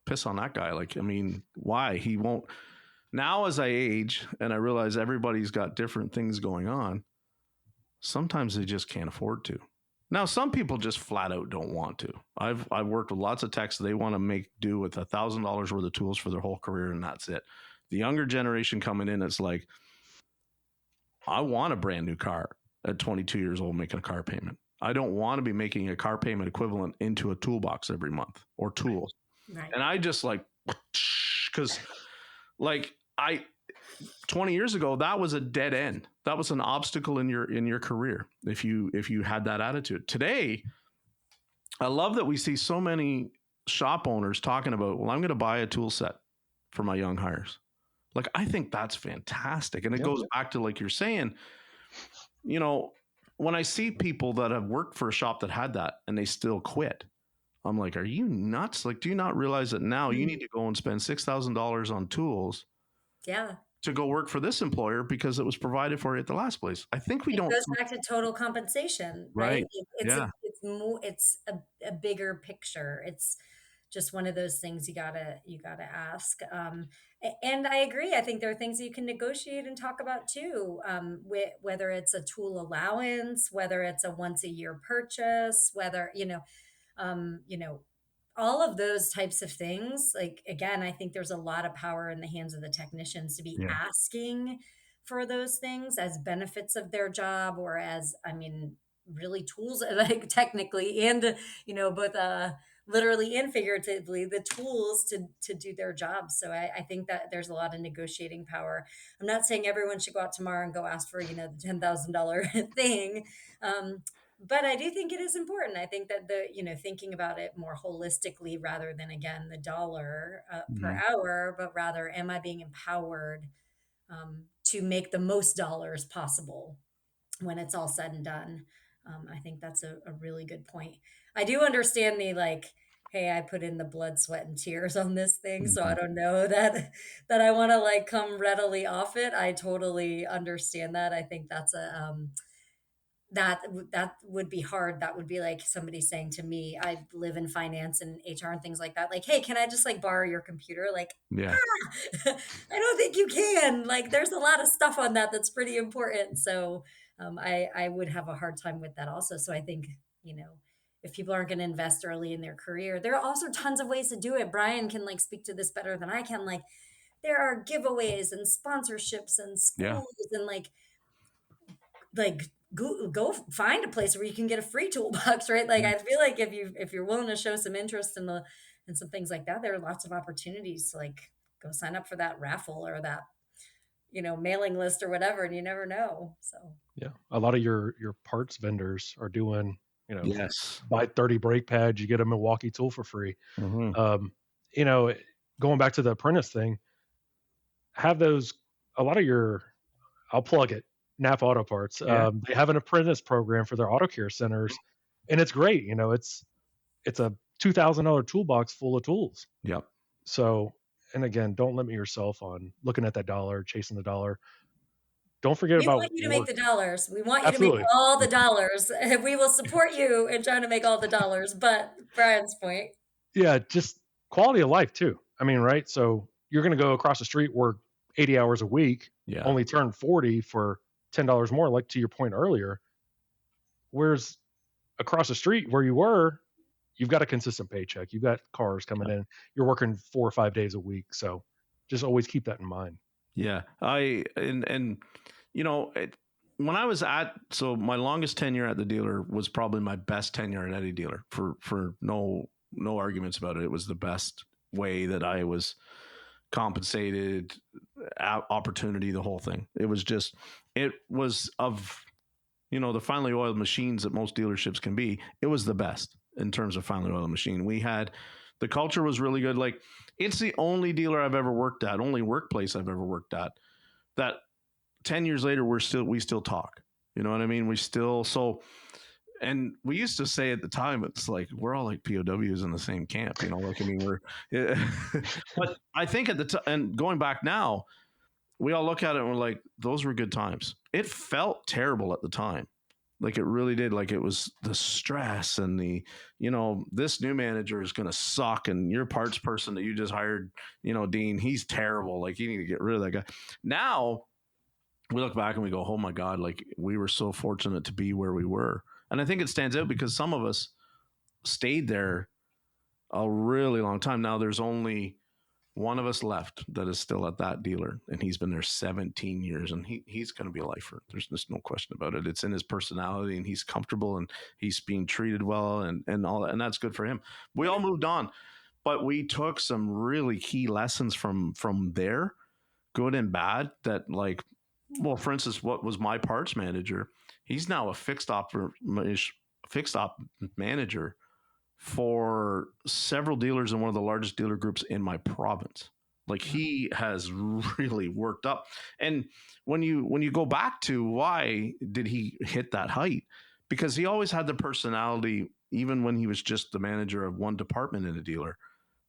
piss on that guy. Like, I mean, why? He won't. Now, as I age and I realize everybody's got different things going on, sometimes they just can't afford to. Now, some people just flat out don't want to. I've worked with lots of techs. They want to make do with $1,000 worth of tools for their whole career, and that's it. The younger generation coming in, it's like, I want a brand new car at 22 years old making a car payment. I don't want to be making a car payment equivalent into a toolbox every month or tools. Right. And I just like, because like 20 years ago, that was a dead end. That was an obstacle in your career if you had that attitude. Today, I love that we see so many shop owners talking about, well, I'm going to buy a tool set for my young hires. Like, I think that's fantastic. And it goes back to, like you're saying, when I see people that have worked for a shop that had that and they still quit, I'm like, are you nuts? Like, do you not realize that now you need to go and spend $6,000 on tools? Yeah. To go work for this employer because it was provided for you at the last place. I think it goes back to total compensation, right? It's Yeah. it's a bigger picture. It's just one of those things you gotta ask. And I agree. I think there are things that you can negotiate and talk about too. Whether it's a tool allowance, whether it's a once a year purchase, whether you know, all of those types of things. Like again, I think there's a lot of power in the hands of the technicians to be Yeah. asking for those things as benefits of their job, or as, I mean, really tools, like technically and both literally and figuratively, the tools to do their jobs. So I think that there's a lot of negotiating power. I'm not saying everyone should go out tomorrow and go ask for the $10,000 thing, but I do think it is important. I think that thinking about it more holistically rather than, again, the dollar per Mhm. hour, but rather, am I being empowered to make the most dollars possible when it's all said and done? I think that's a really good point. I do understand the, like, hey, I put in the blood, sweat, and tears on this thing, so I Mhm. don't know that I want to like come readily off it. I totally understand that. I think that's that would be hard. That would be like somebody saying to me, I live in finance and HR and things like that, like, hey, can I just like borrow your computer? Like, Yeah. I don't think you can. Like, there's a lot of stuff on that that's pretty important. So I would have a hard time with that also. So I think, if people aren't going to invest early in their career, there are also tons of ways to do it. Brian can like speak to this better than I can. Like, there are giveaways and sponsorships and Yeah. schools and like go find a place where you can get a free toolbox, right? Like, Yeah. I feel like if you're willing to show some interest in some things like that, there are lots of opportunities to like go sign up for that raffle or that mailing list or whatever, and you never know. So Yeah, a lot of your parts vendors are doing, Yes. buy 30 brake pads, you get a Milwaukee tool for free. Mhm. Um, you know, going back to the apprentice thing, have those a lot of your I'll plug it, Nap Auto Parts. Yeah. They have an apprentice program for their auto care centers, and it's great. It's a $2,000 toolbox full of tools. Yep. So, and again, don't limit yourself on looking at that dollar, chasing the dollar. Don't forget we about want you to make work. the dollars. We want you to make Absolutely. all the dollars. We will support you in trying to make all the dollars. But Brian's point, Yeah, just quality of life too. I mean, right? So you're going to go across the street, work 80 hours a week, Yeah. only turn 40 for $10 more, like to your point earlier. Whereas across the street where you were, you've got a consistent paycheck. You've got cars coming in. You're working 4 or 5 days a week. So just always keep that in mind. Yeah. When I was so my longest tenure at the dealer was probably my best tenure at any dealer, for no arguments about it. It was the best way that I was compensated, opportunity, the whole thing. It was of, the finely oiled machines that most dealerships can be. It was the best in terms of finely oiled machine. The culture was really good. Like, it's the only dealer I've ever worked at, only workplace I've ever worked at, that 10 years later we still talk. You know what I mean? And we used to say at the time, it's like we're all like POWs in the same camp. Like, I mean, yeah. But I think at the time, and going back now, we all look at it and we're like, those were good times. It felt terrible at the time. Like, it really did. Like, it was the stress and this new manager is going to suck. And your parts person that you just hired, Dean, he's terrible. Like, you need to get rid of that guy. Now we look back and we go, oh my God, like, we were so fortunate to be where we were. And I think it stands out because some of us stayed there a really long time. Now there's only one of us left that is still at that dealer, and he's been there 17 years, and he's going to be a lifer. There's just no question about it. It's in his personality, and he's comfortable, and he's being treated well, and all that, and that's good for him. We all moved on, but we took some really key lessons from there, good and bad, that, like, well, for instance, what was my parts manager? He's now a fixed op manager for several dealers in one of the largest dealer groups in my province. Like, he has really worked up. And when you go back to why did he hit that height? Because he always had the personality, even when he was just the manager of one department in a dealer,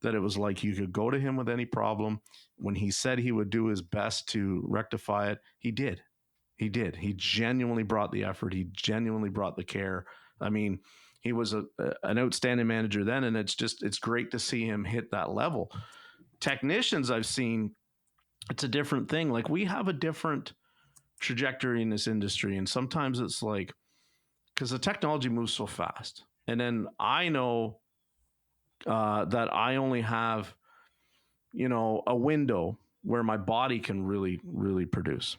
that it was like you could go to him with any problem. When he said he would do his best to rectify it, he did. He did. He genuinely brought the effort. He genuinely brought the care. I mean, he was an outstanding manager then, and it's great to see him hit that level. Technicians I've seen, it's a different thing. Like, we have a different trajectory in this industry, and sometimes it's like, because the technology moves so fast, and then I know that I only have, a window where my body can really, really produce.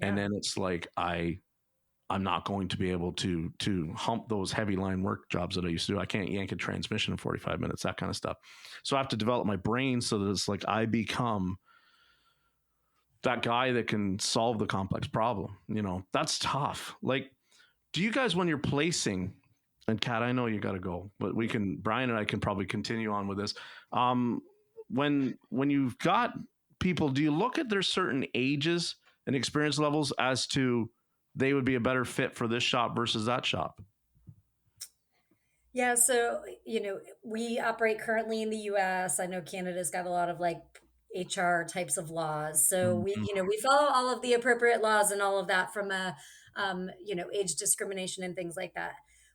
Yeah. And then it's like, I'm not going to be able to hump those heavy line work jobs that I used to do. I can't yank a transmission in 45 minutes, that kind of stuff. So I have to develop my brain so that it's like I become that guy that can solve the complex problem. That's tough. Like, do you guys, when you're placing, and Kat, I know you got to go, but Brian and I can probably continue on with this. When you've got people, do you look at their certain ages and experience levels as to they would be a better fit for this shop versus that shop? Yeah, so we operate currently in the US. I know Canada's got a lot of like HR types of laws. So we follow all of the appropriate laws and all of that from a age discrimination and things like that.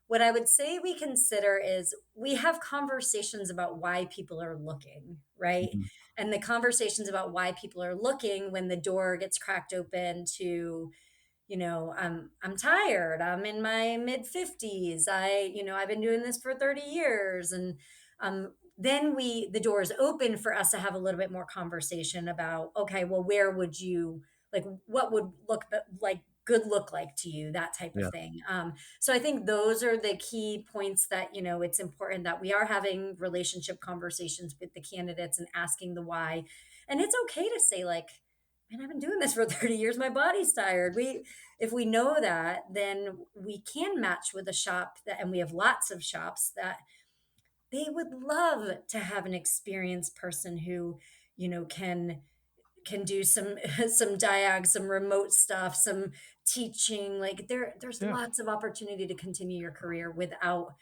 What I would say we consider is we have conversations about why people are looking, right? Mm-hmm. And the conversations about why people are looking when the door gets cracked open to, I'm tired. I'm in my mid 50s. I've been doing this for 30 years. And then the door is open for us to have a little bit more conversation about, okay, well, where would you, like, what would good look like to you, that type of thing. So I think those are the key points that, it's important that we are having relationship conversations with the candidates and asking the why. And it's okay to say, like, man, I've been doing this for 30 years. My body's tired. If we know that, then we can match with a shop and we have lots of shops that they would love to have an experienced person who, can do some diag, some remote stuff, some teaching. Like there's lots of opportunity to continue your career without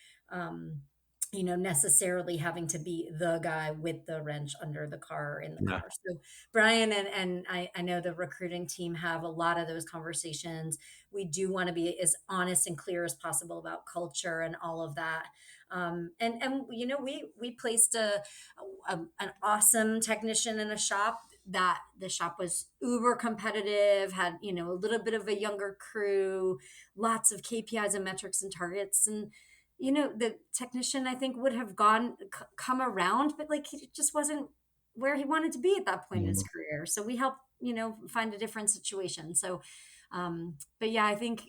necessarily having to be the guy with the wrench under the car or in the car. So Brian and I know the recruiting team have a lot of those conversations. We do want to be as honest and clear as possible about culture and all of that. And we placed an awesome technician in a shop that the shop was uber competitive, had, a little bit of a younger crew, lots of KPIs and metrics and targets. And, the technician, I think, would have come around, but like, he just wasn't where he wanted to be at that point in his career. So we helped, find a different situation. So, but yeah, I think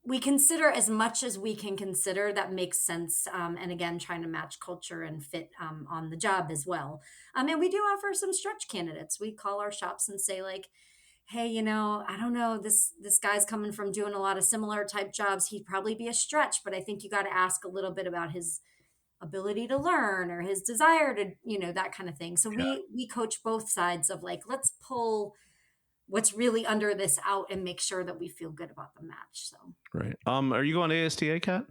we consider as much as we can consider that makes sense. And again, trying to match culture and fit on the job as well. And we do offer some stretch candidates. We call our shops and say, like, hey, I don't know, this guy's coming from doing a lot of similar type jobs. He'd probably be a stretch, but I think you got to ask a little bit about his ability to learn or his desire to, that kind of thing. So we coach both sides of, like, let's pull what's really under this out and make sure that we feel good about the match. So right. Are you going to ASTA, Kat?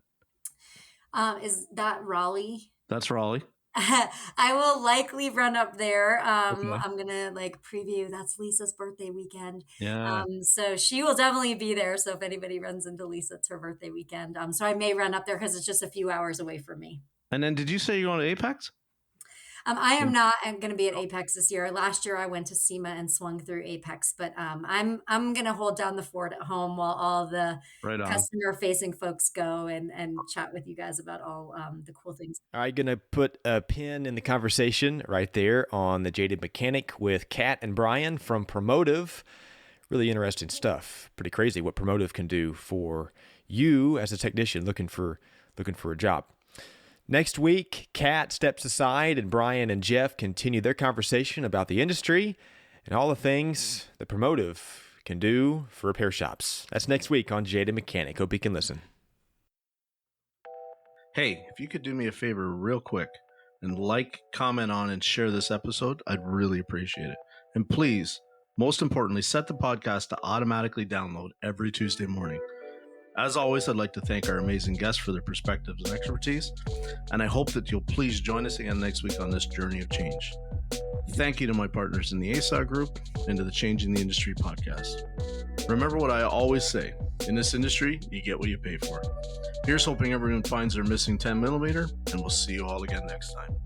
Is that Raleigh? That's Raleigh. I will likely run up there. Okay. I'm gonna preview. That's Lisa's birthday weekend. Yeah. So she will definitely be there. So if anybody runs into Lisa, it's her birthday weekend. So I may run up there because it's just a few hours away from me. And then, did you say you're going to Apex? I am not going to be at Apex this year. Last year I went to SEMA and swung through Apex, but I'm going to hold down the fort at home while all the customer facing folks go and chat with you guys about all the cool things. All right, going to put a pin in the conversation right there on the Jaded Mechanic with Kat and Brian from Promotive. Really interesting stuff. Pretty crazy what Promotive can do for you as a technician looking for a job. Next week, Kat steps aside and Brian and Jeff continue their conversation about the industry and all the things that Promotive can do for repair shops. That's next week on Jaded Mechanic. Hope you can listen. Hey, if you could do me a favor real quick and comment on, and share this episode, I'd really appreciate it. And please, most importantly, set the podcast to automatically download every Tuesday morning. As always, I'd like to thank our amazing guests for their perspectives and expertise, and I hope that you'll please join us again next week on this journey of change. Thank you to my partners in the ASA group and to the Changing the Industry podcast. Remember what I always say, In this industry, you get what you pay for. Here's hoping everyone finds their missing 10mm, and we'll see you all again next time.